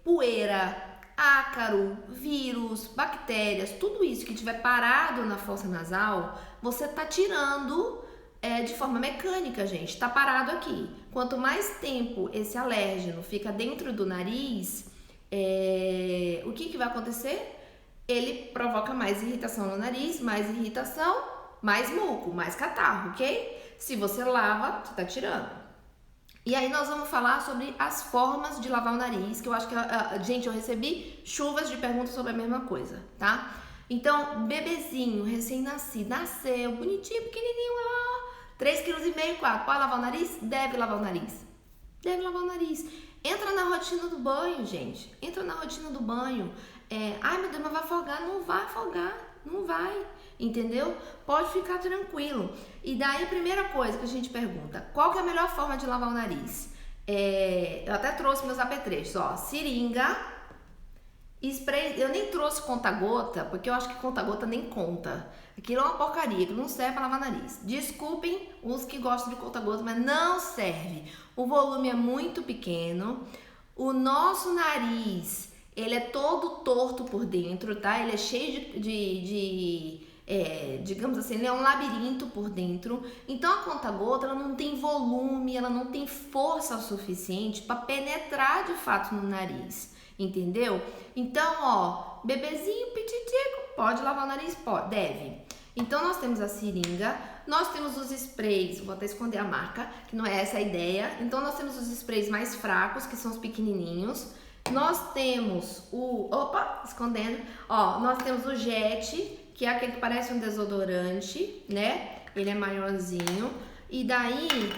poeira, ácaro, vírus, bactérias, tudo isso que tiver parado na fossa nasal, você tá tirando de forma mecânica, gente, tá parado aqui. Quanto mais tempo esse alérgeno fica dentro do nariz, o que vai acontecer? Ele provoca mais irritação no nariz, mais irritação, mais muco, mais catarro, ok? Se você lava, você tá tirando. E aí nós vamos falar sobre as formas de lavar o nariz, que eu acho que, gente, eu recebi chuvas de perguntas sobre a mesma coisa, tá? Então, bebezinho, recém-nascido, nasceu, bonitinho, pequenininho, 3,5 kg, 4. Pode lavar o nariz? Deve lavar o nariz. Deve lavar o nariz. Entra na rotina do banho, gente. Entra na rotina do banho. Ai, meu Deus, mas vai afogar? Não vai afogar, não vai. Entendeu? Pode ficar tranquilo. E daí, a primeira coisa que a gente pergunta: qual que é a melhor forma de lavar o nariz? Eu até trouxe meus apetrechos, ó. Seringa Spray, eu nem trouxe conta-gota, porque eu acho que conta-gota nem conta. Aquilo é uma porcaria, que não serve para lavar nariz. Desculpem os que gostam de conta-gota, mas não serve. O volume é muito pequeno. O nosso nariz, ele é todo torto por dentro, tá? Ele é cheio digamos assim, ele é um labirinto por dentro. Então a conta-gota, ela não tem volume, ela não tem força suficiente para penetrar de fato no nariz, entendeu? Então, ó, bebezinho pititico, pode lavar o nariz? Pode, deve. Então nós temos a seringa, nós temos os sprays, vou até esconder a marca, que não é essa a ideia. Então nós temos os sprays mais fracos, que são os pequenininhos. Nós temos escondendo. Ó, nós temos o jet, que é aquele que parece um desodorante, né? Ele é maiorzinho. E daí,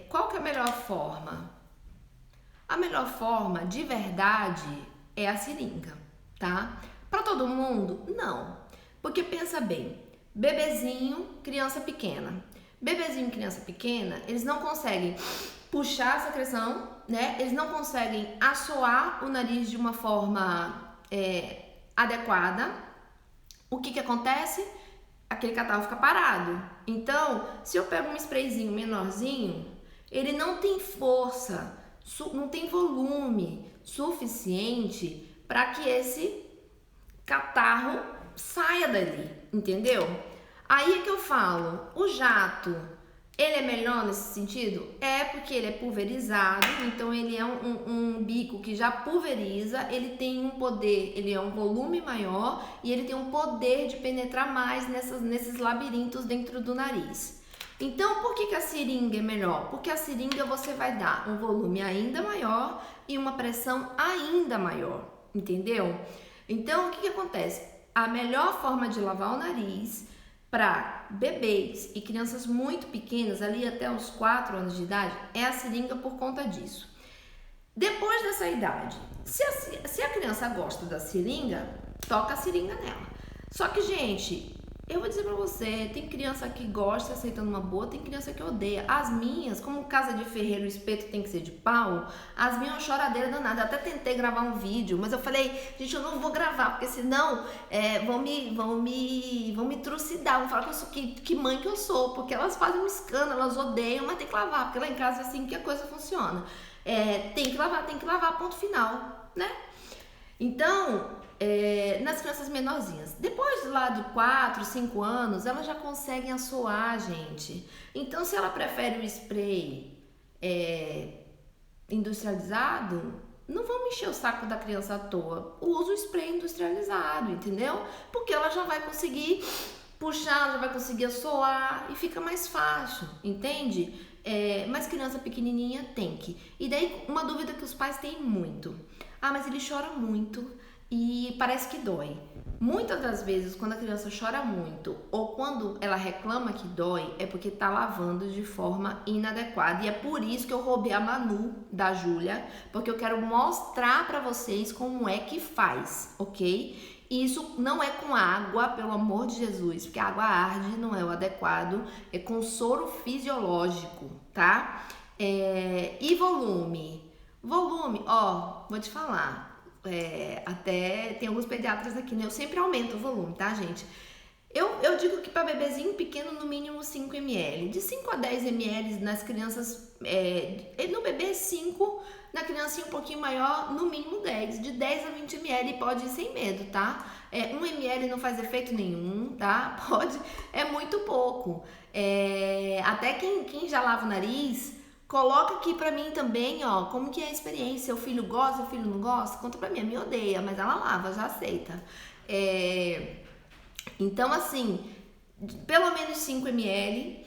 qual que é a melhor forma? A melhor forma, de verdade, é a seringa, tá? Pra todo mundo? Não. Porque pensa bem, bebezinho, criança pequena. Bebezinho, criança pequena, eles não conseguem puxar a secreção, né? Eles não conseguem assoar o nariz de uma forma adequada. O que acontece? Aquele catarro fica parado. Então, se eu pego um sprayzinho menorzinho, ele não tem força, não tem volume suficiente para que esse catarro saia dali, entendeu? Aí é que eu falo, o jato, ele é melhor nesse sentido? É, porque ele é pulverizado, então ele é um bico que já pulveriza, ele tem um poder, ele é um volume maior e ele tem um poder de penetrar mais nesses labirintos dentro do nariz. Então, por que a seringa é melhor? Porque a seringa você vai dar um volume ainda maior e uma pressão ainda maior, entendeu? Então, o que acontece? A melhor forma de lavar o nariz para bebês e crianças muito pequenas, ali até os 4 anos de idade, é a seringa por conta disso. Depois dessa idade, se a criança gosta da seringa, toca a seringa nela. Só que, gente, eu vou dizer pra você, tem criança que gosta aceitando uma boa, tem criança que odeia. As minhas, como casa de ferreiro, o espeto tem que ser de pau, as minhas choradeira danada. Eu até tentei gravar um vídeo, mas eu falei, gente, eu não vou gravar, porque senão vão me trucidar, vão falar que eu sou que mãe que eu sou, porque elas fazem um escândalo, elas odeiam, mas tem que lavar, porque lá em casa é assim que a coisa funciona. Tem que lavar, ponto final, né? Então, nas crianças menorzinhas, depois lá de 4, 5 anos, elas já conseguem assoar, gente. Então, se ela prefere o spray industrializado, não vamos encher o saco da criança à toa. Usa o spray industrializado, entendeu? Porque ela já vai conseguir puxar, já vai conseguir assoar e fica mais fácil, entende? Mas criança pequenininha tem que. E daí, uma dúvida que os pais têm muito. Ah, mas ele chora muito e parece que dói. Muitas das vezes, quando a criança chora muito ou quando ela reclama que dói, é porque tá lavando de forma inadequada. E é por isso que eu roubei a Manu da Júlia, porque eu quero mostrar pra vocês como é que faz, ok? E isso não é com água, pelo amor de Jesus, porque a água arde, não é o adequado. É com soro fisiológico, tá? E volume. Volume, ó, vou te falar. Até tem alguns pediatras aqui, né? Eu sempre aumento o volume, tá, gente? Eu digo que para bebezinho pequeno, no mínimo 5 ml. De 5 a 10 ml nas crianças, no bebê 5, na criancinha um pouquinho maior, no mínimo 10. De 10 a 20 ml pode ir sem medo, tá? 1 ml não faz efeito nenhum, tá? Pode, é muito pouco. Até quem já lava o nariz, coloca aqui pra mim também, ó, como que é a experiência. Seu filho gosta, seu filho não gosta? Conta pra mim, a minha odeia, mas ela lava, já aceita. Então, assim, pelo menos 5 ml,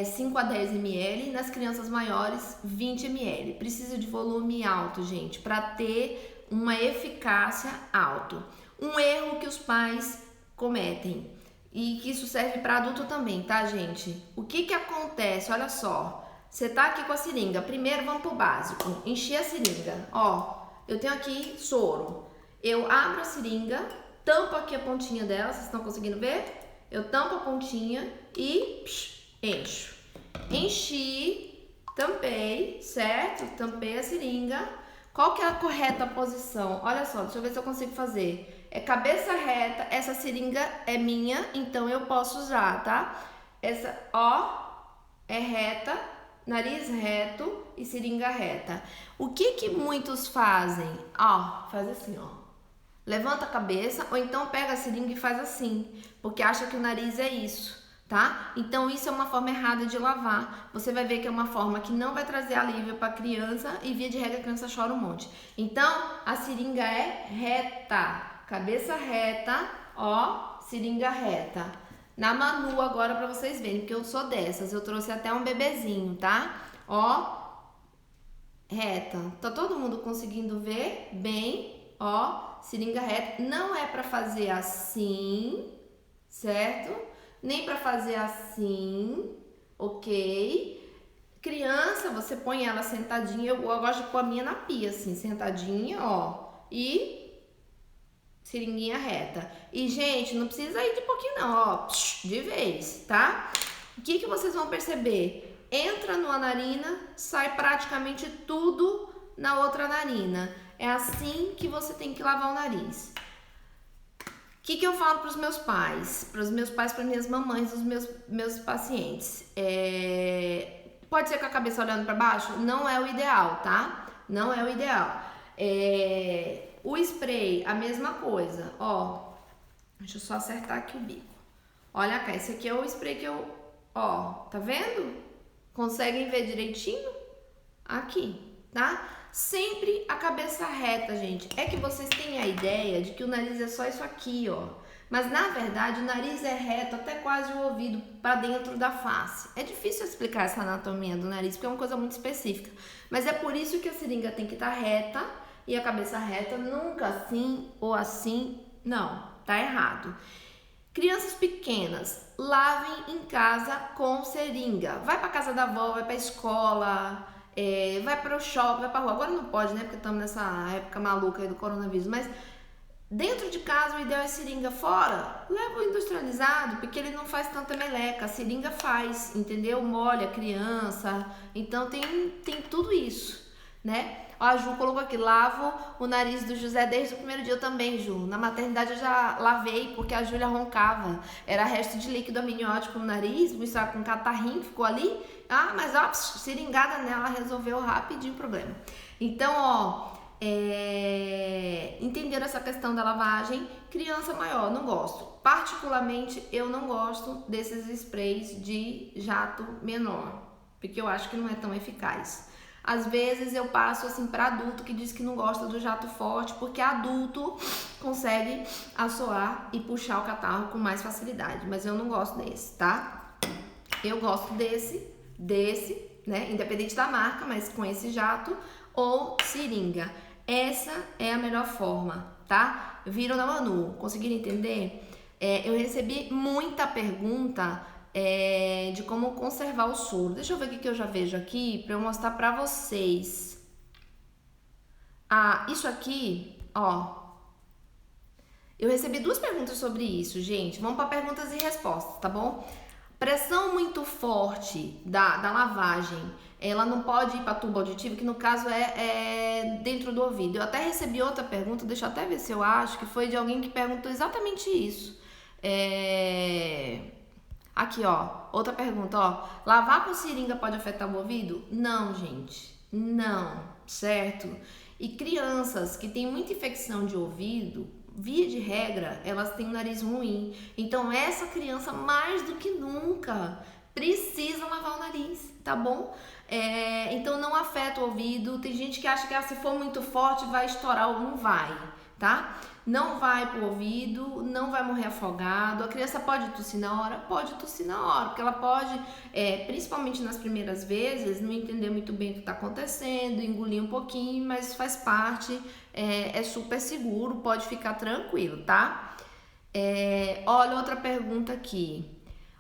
5 a 10 ml, nas crianças maiores, 20 ml. Precisa de volume alto, gente, para ter uma eficácia alta. Um erro que os pais cometem, e que isso serve para adulto também, tá, gente? O que acontece? Olha só, você tá aqui com a seringa, primeiro vamos pro básico, encher a seringa, ó, eu tenho aqui soro, eu abro a seringa, tampo aqui a pontinha dela, vocês estão conseguindo ver? Eu tampo a pontinha e encho. Enchi, tampei, certo? Tampei a seringa. Qual que é a correta posição? Olha só, deixa eu ver se eu consigo fazer. É cabeça reta, essa seringa é minha, então eu posso usar, tá? Essa, ó, é reta, nariz reto e seringa reta. O que que muitos fazem? Ó, faz assim, ó. Levanta a cabeça ou então pega a seringa e faz assim, porque acha que o nariz é isso, tá? Então isso é uma forma errada de lavar. Você vai ver que é uma forma que não vai trazer alívio para a criança e via de regra a criança chora um monte. Então a seringa é reta, cabeça reta, ó, seringa reta. Na Manu agora para vocês verem, porque eu sou dessas, eu trouxe até um bebezinho, tá? Ó, reta. Tá todo mundo conseguindo ver bem? Ó, seringa reta. Não é para fazer assim, certo? Nem para fazer assim, ok? Criança, você põe ela sentadinha. Eu gosto de pôr a minha na pia, assim, sentadinha, ó. E seringuinha reta. E, gente, não precisa ir de pouquinho, não, ó. De vez, tá? O que que vocês vão perceber? Entra numa narina, sai praticamente tudo na outra narina. É assim que você tem que lavar o nariz. O que eu falo para os meus pais? Para os meus pais, para minhas mamães, os meus pacientes. Pode ser com a cabeça olhando para baixo? Não é o ideal, tá? Não é o ideal. O spray, a mesma coisa. Ó, deixa eu só acertar aqui o bico. Olha cá, esse aqui é o spray que eu... Ó, tá vendo? Conseguem ver direitinho? Aqui, tá? Sempre a cabeça reta, gente. É que vocês têm a ideia de que o nariz é só isso aqui, ó. Mas, na verdade, o nariz é reto até quase o ouvido para dentro da face. É difícil explicar essa anatomia do nariz, porque é uma coisa muito específica. Mas é por isso que a seringa tem que estar reta e a cabeça reta, nunca assim ou assim. Não, tá errado. Crianças pequenas, lavem em casa com seringa. Vai pra casa da avó, vai pra escola, vai pro shopping, vai pra rua. Agora não pode, né? Porque estamos nessa época maluca aí do coronavírus. Mas dentro de casa o ideal é seringa. Fora, leva o industrializado, porque ele não faz tanta meleca. A seringa faz, entendeu? Molha a criança. Então tem tudo isso, né? Ó, a Ju colocou aqui, lavo o nariz do José desde o primeiro dia. Eu também, Ju. Na maternidade eu já lavei porque a Júlia roncava. Era resto de líquido amniótico no nariz, misturado com catarrinho, ficou ali. Ah, mas ó, seringada nela, resolveu rapidinho o problema. Então, ó, entenderam essa questão da lavagem? Criança maior, não gosto. Particularmente, eu não gosto desses sprays de jato menor, porque eu acho que não é tão eficaz. Às vezes eu passo assim para adulto que diz que não gosta do jato forte, porque adulto consegue assoar e puxar o catarro com mais facilidade, mas eu não gosto desse, tá? Eu gosto desse, né? Independente da marca, mas com esse jato ou seringa. Essa é a melhor forma, tá? Viram na Manu? Conseguiram entender? Eu recebi muita pergunta de como conservar o soro. Deixa eu ver o que eu já vejo aqui para eu mostrar para vocês. Ah, isso aqui, ó. Eu recebi 2 perguntas sobre isso, gente. Vamos para perguntas e respostas, tá bom? Pressão muito forte da lavagem, ela não pode ir para tubo auditivo, que no caso é dentro do ouvido. Eu até recebi outra pergunta, deixa eu até ver se eu acho, que foi de alguém que perguntou exatamente isso. Aqui, ó, outra pergunta, ó. Lavar com seringa pode afetar o ouvido? Não, gente, não, certo? E crianças que têm muita infecção de ouvido, via de regra, elas têm um nariz ruim. Então, essa criança, mais do que nunca, precisa lavar o nariz, tá bom? Então, não afeta o ouvido. Tem gente que acha que se for muito forte vai estourar ou não vai, tá? Não vai pro ouvido, não vai morrer afogado. A criança pode tossir na hora? Pode tossir na hora, porque ela pode, principalmente nas primeiras vezes, não entender muito bem o que está acontecendo, engolir um pouquinho, mas faz parte, é super seguro, pode ficar tranquilo, tá? Olha outra pergunta aqui.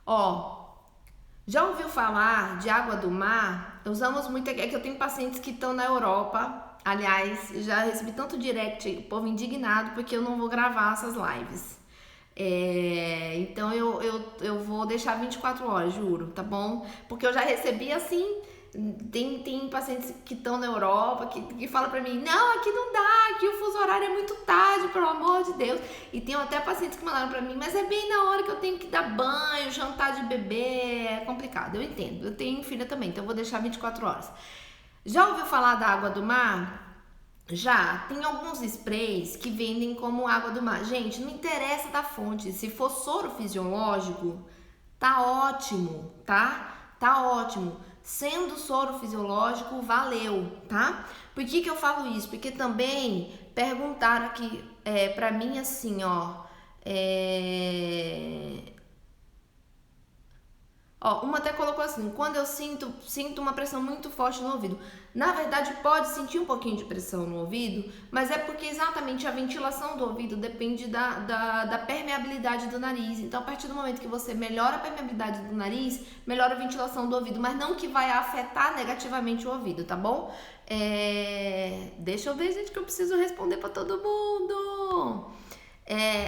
Ó, já ouviu falar de água do mar? Usamos muito, é que eu tenho pacientes que estão na Europa. Aliás, já recebi tanto direct, o povo indignado, porque eu não vou gravar essas lives. Então eu vou deixar 24 horas, juro, tá bom? Porque eu já recebi assim, Tem pacientes que estão na Europa que falam pra mim, não, aqui não dá, aqui o fuso horário é muito tarde, pelo amor de Deus. E tem até pacientes que mandaram pra mim, mas é bem na hora que eu tenho que dar banho, jantar de bebê, é complicado, eu entendo. Eu tenho filha também, então eu vou deixar 24 horas. Já ouviu falar da água do mar? Já, tem alguns sprays que vendem como água do mar. Gente, não interessa da fonte, se for soro fisiológico, tá ótimo, tá? Tá ótimo. Sendo soro fisiológico, valeu, tá? Por que eu falo isso? Porque também perguntaram aqui pra mim assim, ó. Ó, uma até colocou assim, quando eu sinto uma pressão muito forte no ouvido. Na verdade, pode sentir um pouquinho de pressão no ouvido, mas é porque exatamente a ventilação do ouvido depende da permeabilidade do nariz. Então, a partir do momento que você melhora a permeabilidade do nariz, melhora a ventilação do ouvido, mas não que vai afetar negativamente o ouvido, tá bom? Deixa eu ver, gente, que eu preciso responder pra todo mundo.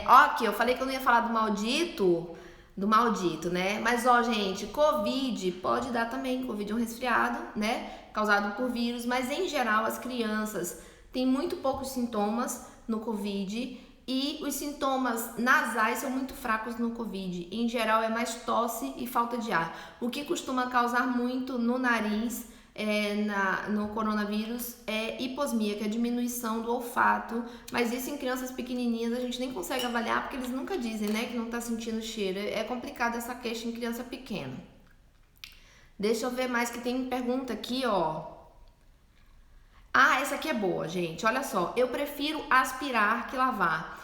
Ó, aqui, eu falei que eu não ia falar do maldito, né? Mas, ó, gente, Covid pode dar também. Covid é um resfriado, né? Causado por vírus, mas em geral as crianças têm muito poucos sintomas no Covid e os sintomas nasais são muito fracos no Covid. Em geral é mais tosse e falta de ar. O que costuma causar muito no nariz no coronavírus é hiposmia, que é a diminuição do olfato, mas isso em crianças pequenininhas a gente nem consegue avaliar porque eles nunca dizem, né, que não tá sentindo cheiro. É complicado essa queixa em criança pequena. Deixa eu ver mais que tem pergunta aqui, ó. Ah, essa aqui é boa, gente. Olha só, eu prefiro aspirar que lavar.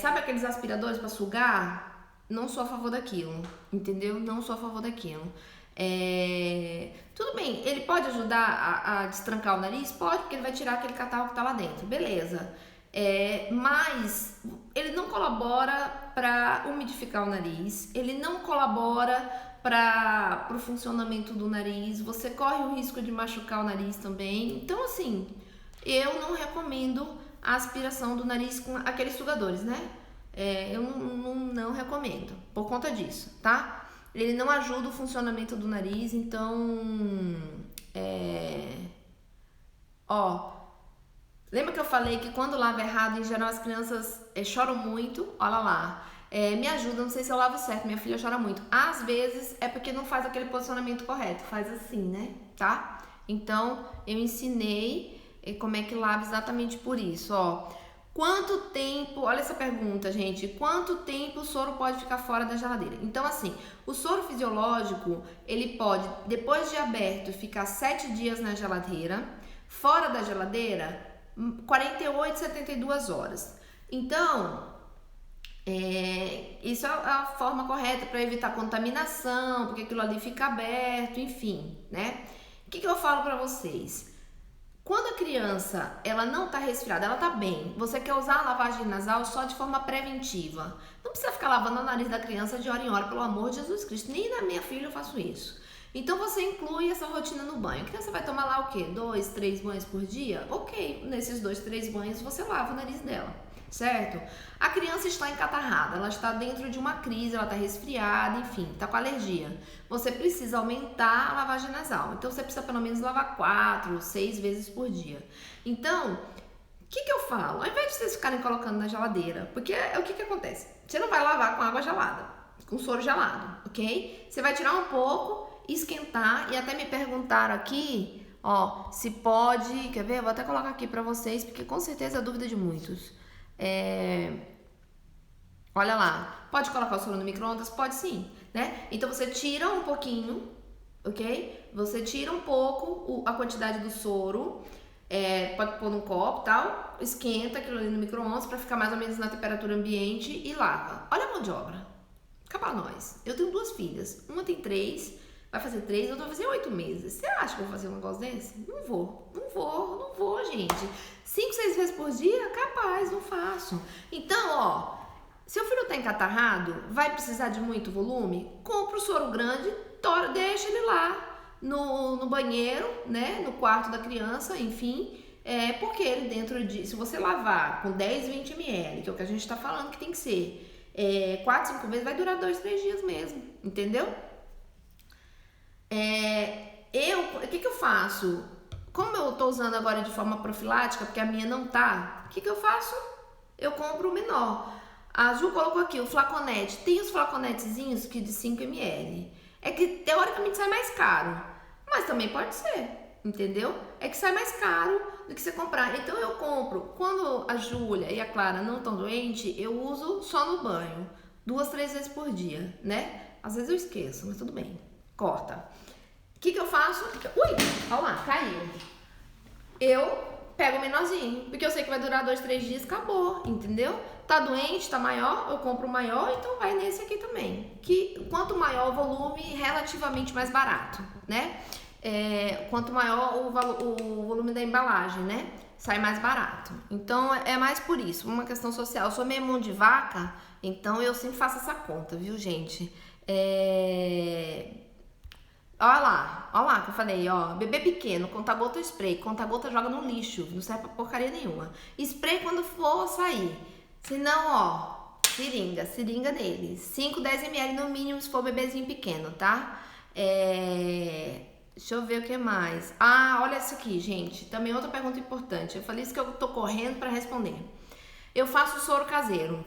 Sabe aqueles aspiradores para sugar? Não sou a favor daquilo, entendeu? Não sou a favor daquilo. Tudo bem, ele pode ajudar a destrancar o nariz? Pode, porque ele vai tirar aquele catarro que tá lá dentro, beleza. Mas ele não colabora para umidificar o nariz, ele não colabora para o funcionamento do nariz, você corre o risco de machucar o nariz também. Então, assim, eu não recomendo a aspiração do nariz com aqueles sugadores, né? Eu não recomendo, por conta disso, tá? Ele não ajuda o funcionamento do nariz, então... Ó, lembra que eu falei que quando lava errado, em geral as crianças choram muito? Olha lá. Me ajuda, não sei se eu lavo certo, minha filha chora muito. Às vezes é porque não faz aquele posicionamento correto, faz assim, né? Tá? Então, eu ensinei como é que lava exatamente por isso, ó. Quanto tempo, olha essa pergunta, gente, quanto tempo o soro pode ficar fora da geladeira? Então, assim, o soro fisiológico, ele pode, depois de aberto, ficar 7 dias na geladeira, fora da geladeira, 48, 72 horas. Então, isso é a forma correta para evitar contaminação, porque aquilo ali fica aberto, enfim, né? O que eu falo para vocês? Quando a criança, ela não tá resfriada, ela tá bem, você quer usar a lavagem nasal só de forma preventiva. Não precisa ficar lavando o nariz da criança de hora em hora, pelo amor de Jesus Cristo. Nem na minha filha eu faço isso. Então você inclui essa rotina no banho. A criança vai tomar lá o quê? 2, 3 banhos por dia? Ok, nesses 2, 3 banhos você lava o nariz dela, certo? A criança está encatarrada, ela está dentro de uma crise, ela está resfriada, enfim, está com alergia. Você precisa aumentar a lavagem nasal. Então você precisa pelo menos lavar 4, 6 vezes por dia. Então, o que eu falo? Ao invés de vocês ficarem colocando na geladeira, porque o que acontece? Você não vai lavar com água gelada, com soro gelado, ok? Você vai tirar um pouco, esquentar, e até me perguntaram aqui, ó, se pode, quer ver? Eu vou até colocar aqui pra vocês, porque com certeza é dúvida de muitos. Olha lá, pode colocar o soro no micro-ondas? Pode sim, né? Então você tira um pouquinho, ok? Você tira um pouco a quantidade do soro, pode pôr num copo e tal, esquenta aquilo ali no micro-ondas pra ficar mais ou menos na temperatura ambiente e lava. Olha a mão de obra, acaba nós. Eu tenho 2 filhas, uma tem 3, vai fazer 3, outra vai fazer 8 meses. Você acha que eu vou fazer um negócio desse? Não vou, gente. 5, 6 vezes por dia? Capaz, não faço. Então, ó, seu filho tá encatarrado, vai precisar de muito volume? Compra o soro grande, deixa ele lá no banheiro, né, no quarto da criança, enfim, porque ele dentro de, se você lavar com 10, 20 ml, que é o que a gente tá falando que tem que ser, 4, 5 vezes, vai durar 2, 3 dias mesmo, entendeu? O que eu faço? Como eu tô usando agora de forma profilática, porque a minha não tá, o que eu faço? Eu compro o menor. A Ju colocou aqui o flaconete. Tem os flaconetezinhos que de 5 ml. É que teoricamente sai mais caro, mas também pode ser, entendeu? É que sai mais caro do que você comprar. Então eu compro. Quando a Júlia e a Clara não estão doentes, eu uso só no banho. 2, 3 vezes por dia, né? Às vezes eu esqueço, mas tudo bem. Corta. O que eu faço? Ui, olha lá, caiu. Eu pego o menorzinho, porque eu sei que vai durar 2, 3 dias, acabou, entendeu? Tá doente, tá maior, eu compro o maior, então vai nesse aqui também. Que quanto maior o volume, relativamente mais barato, né? Quanto maior o volume da embalagem, né? Sai mais barato. Então é mais por isso, uma questão social. Eu sou meio mão de vaca, então eu sempre faço essa conta, viu, gente? Olha lá que eu falei, ó, bebê pequeno, conta-gota ou spray. Conta-gota joga no lixo, não serve pra porcaria nenhuma. Spray quando for sair. Senão, ó, seringa nele. 5, 10 ml no mínimo se for bebezinho pequeno, tá? Deixa eu ver o que mais. Ah, olha isso aqui, gente. Também outra pergunta importante. Eu falei isso que eu tô correndo pra responder. Eu faço soro caseiro.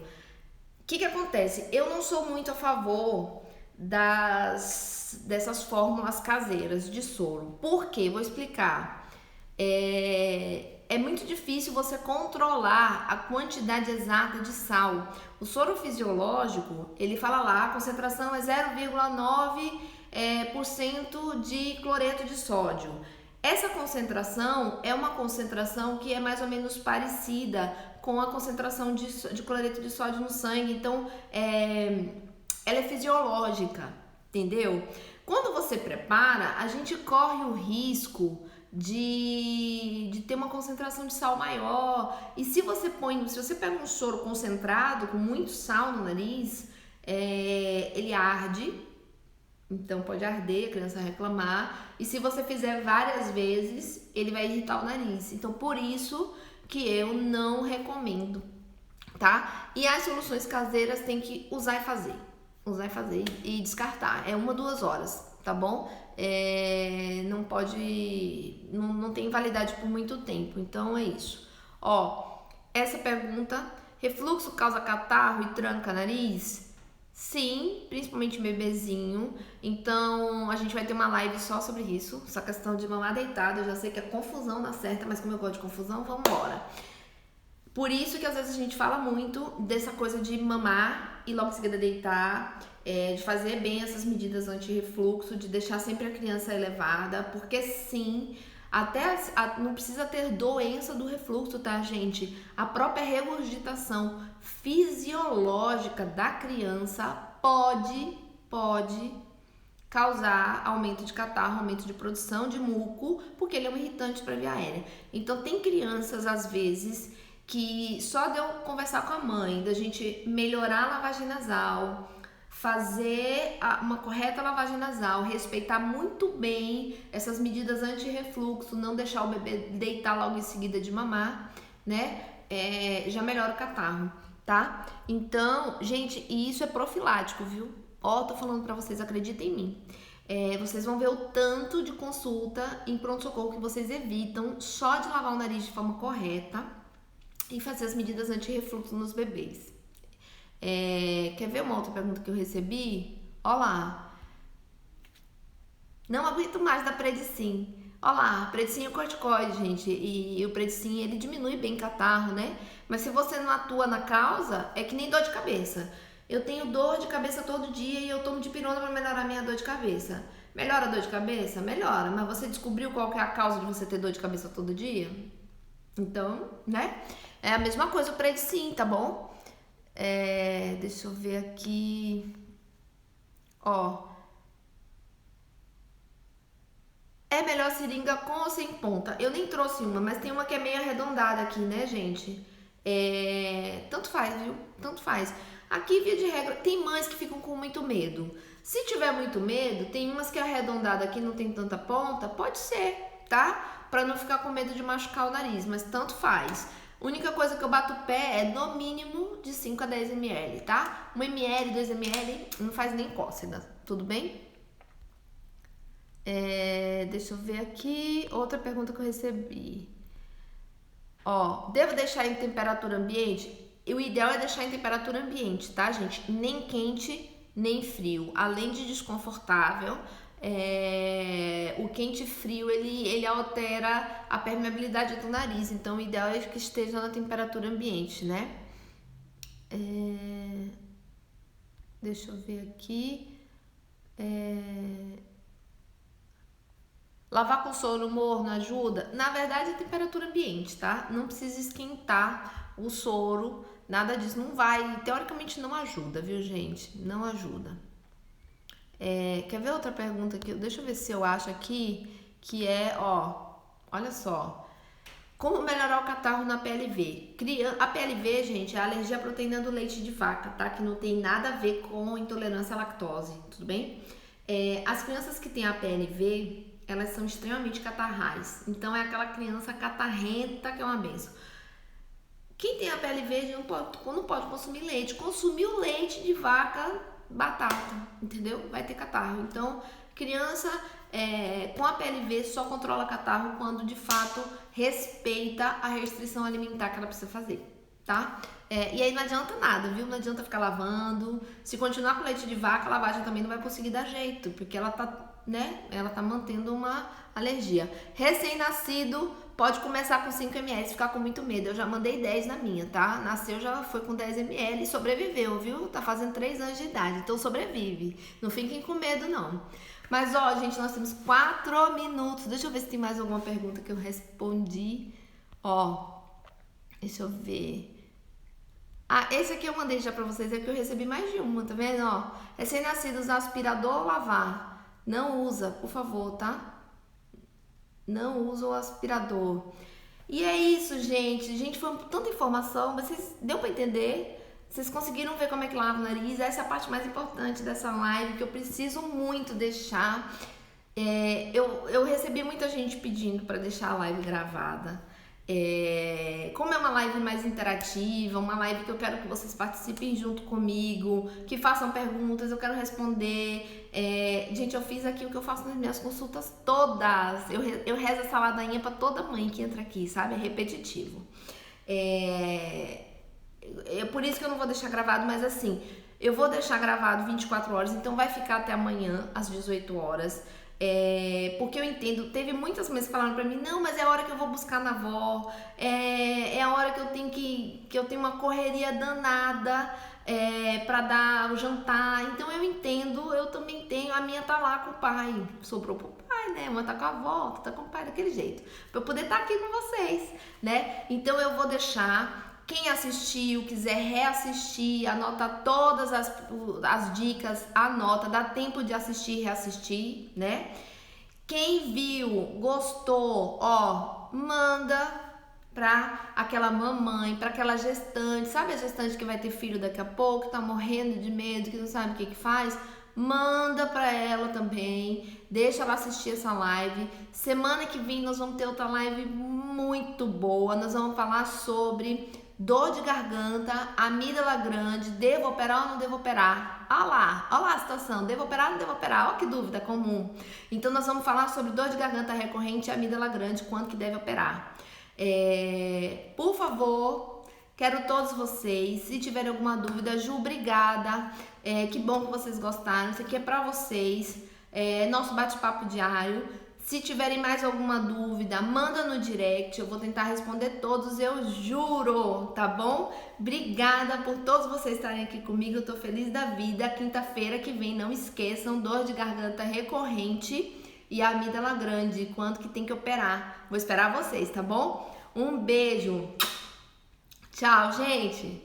O que acontece? Eu não sou muito a favor dessas fórmulas caseiras de soro. Por quê? Vou explicar. É muito difícil você controlar a quantidade exata de sal. O soro fisiológico, ele fala lá, a concentração é 0,9% de cloreto de sódio. Essa concentração é uma concentração que é mais ou menos parecida com a concentração de cloreto de sódio no sangue. Então, ela é fisiológica, entendeu? Quando você prepara, a gente corre o risco de ter uma concentração de sal maior. E se você pega um soro concentrado com muito sal no nariz, ele arde. Então pode arder, a criança reclamar. E se você fizer várias vezes, ele vai irritar o nariz. Então por isso que eu não recomendo, tá? E as soluções caseiras tem que usar e fazer. Usar e fazer e descartar. É 1, 2 horas, tá bom? Não pode, não tem validade por muito tempo, então é isso. Ó, essa pergunta: refluxo causa catarro e tranca nariz? Sim, principalmente bebezinho. Então a gente vai ter uma live só sobre isso, essa questão de mamar deitado. Eu já sei que é confusão na certa, mas como eu gosto de confusão, vamos embora. Por isso que às vezes a gente fala muito dessa coisa de mamar e logo em seguida deitar, de fazer bem essas medidas anti-refluxo, de deixar sempre a criança elevada, porque sim, não precisa ter doença do refluxo, tá, gente? A própria regurgitação fisiológica da criança pode causar aumento de catarro, aumento de produção de muco, porque ele é um irritante para a via aérea. Então tem crianças, às vezes, que só de eu conversar com a mãe, da gente melhorar a lavagem nasal, fazer uma correta lavagem nasal, respeitar muito bem essas medidas anti-refluxo, não deixar o bebê deitar logo em seguida de mamar, né? Já melhora o catarro, tá? Então, gente, e isso é profilático, viu? Ó, tô falando pra vocês, acreditem em mim. Vocês vão ver o tanto de consulta em pronto-socorro que vocês evitam só de lavar o nariz de forma correta e fazer as medidas anti-refluxo nos bebês. Quer ver uma outra pergunta que eu recebi? Olá. Não aguento mais da Predicin. Olá, Predicin é corticoide, gente. E o Predicin, ele diminui bem catarro, né? Mas se você não atua na causa, é que nem dor de cabeça. Eu tenho dor de cabeça todo dia e eu tomo dipirona para melhorar minha dor de cabeça. Melhora a dor de cabeça? Melhora. Mas você descobriu qual que é a causa de você ter dor de cabeça todo dia? Então, né? É a mesma coisa o Predicin, tá bom? Deixa eu ver aqui. Ó. É melhor seringa com ou sem ponta? Eu nem trouxe uma, mas tem uma que é meio arredondada aqui, né, gente? Tanto faz, viu? Tanto faz. Aqui, via de regra, tem mães que ficam com muito medo. Se tiver muito medo, tem umas que é arredondada aqui, não tem tanta ponta, pode ser, tá? Pra não ficar com medo de machucar o nariz, mas tanto faz. A única coisa que eu bato o pé é no mínimo de 5 a 10 ml, tá? 1 ml, 2 ml, não faz nem cócega, tudo bem? Deixa eu ver aqui, outra pergunta que eu recebi. Ó, devo deixar em temperatura ambiente? O ideal é deixar em temperatura ambiente, tá, gente? Nem quente, nem frio. Além de desconfortável, o quente e frio, ele altera a permeabilidade do nariz. Então, o ideal é que esteja na temperatura ambiente, né? Deixa eu ver aqui. Lavar com soro morno ajuda? Na verdade, é temperatura ambiente, tá? Não precisa esquentar o soro, nada disso. Não vai, teoricamente não ajuda, viu, gente? Não ajuda. Quer ver outra pergunta aqui? Deixa eu ver se eu acho aqui, que olha só. Como melhorar o catarro na PLV? A PLV, gente, é a alergia à proteína do leite de vaca, tá? Que não tem nada a ver com intolerância à lactose, tudo bem? As crianças que têm a PLV, elas são extremamente catarrais. Então, é aquela criança catarrenta que é uma benção. Quem tem a PLV não pode consumir leite. Consumir o leite de vaca, batata, entendeu? Vai ter catarro. Então, criança com a PLV só controla catarro quando, de fato, respeita a restrição alimentar que ela precisa fazer, tá? E aí não adianta nada, viu? Não adianta ficar lavando. Se continuar com leite de vaca, a lavagem também não vai conseguir dar jeito, porque ela tá, né? Ela tá mantendo uma alergia. Recém-nascido pode começar com 5 ml, ficar com muito medo. Eu já mandei 10 na minha, tá? Nasceu, já foi com 10 ml e sobreviveu, viu? Tá fazendo 3 anos de idade, então sobrevive. Não fiquem com medo, não. Mas, gente, nós temos 4 minutos. Deixa eu ver se tem mais alguma pergunta que eu respondi. Deixa eu ver. Esse aqui eu mandei já pra vocês, é que eu recebi mais de uma, tá vendo? Recém-nascido, usar aspirador ou lavar? Não usa, por favor, tá? Não usa o aspirador. E é isso, gente. Gente, foi tanta informação, mas deu pra entender? Vocês conseguiram ver como é que lava o nariz? Essa é a parte mais importante dessa live, que eu preciso muito deixar. Eu recebi muita gente pedindo pra deixar a live gravada. Como é uma live mais interativa, uma live que eu quero que vocês participem junto comigo, que façam perguntas, eu quero responder. Gente, eu fiz aqui o que eu faço nas minhas consultas todas. Eu rezo essa ladainha pra toda mãe que entra aqui, sabe? É repetitivo. É por isso que eu não vou deixar gravado, mas assim, eu vou deixar gravado 24 horas, então vai ficar até amanhã, às 18 horas. Porque eu entendo, teve muitas mães que falaram pra mim, não, mas é a hora que eu vou buscar na avó, é a hora que eu tenho uma correria danada pra dar o jantar. Então eu entendo, eu também tenho, a minha tá lá com o pai, sobrou pro pai, né? Uma tá com a avó, outra tá com o pai, daquele jeito, pra eu poder estar aqui com vocês, né? Então eu vou deixar. Quem assistiu, quiser reassistir, anota todas as dicas, anota, dá tempo de assistir e reassistir, né? Quem viu, gostou, manda pra aquela mamãe, pra aquela gestante, sabe a gestante que vai ter filho daqui a pouco, tá morrendo de medo, que não sabe o que faz? Manda pra ela também, deixa ela assistir essa live. Semana que vem nós vamos ter outra live muito boa, nós vamos falar sobre dor de garganta, amígdala grande, devo operar ou não devo operar? Olha lá a situação, devo operar ou não devo operar? Olha que dúvida comum. Então nós vamos falar sobre dor de garganta recorrente e amígdala grande, quando que deve operar. Por favor, quero todos vocês, se tiverem alguma dúvida, Ju, obrigada, que bom que vocês gostaram, isso aqui é pra vocês, nosso bate-papo diário. Se tiverem mais alguma dúvida, manda no direct, eu vou tentar responder todos, eu juro, tá bom? Obrigada por todos vocês estarem aqui comigo, eu tô feliz da vida. Quinta-feira que vem, não esqueçam, dor de garganta recorrente e amígdala grande, quanto que tem que operar. Vou esperar vocês, tá bom? Um beijo. Tchau, gente.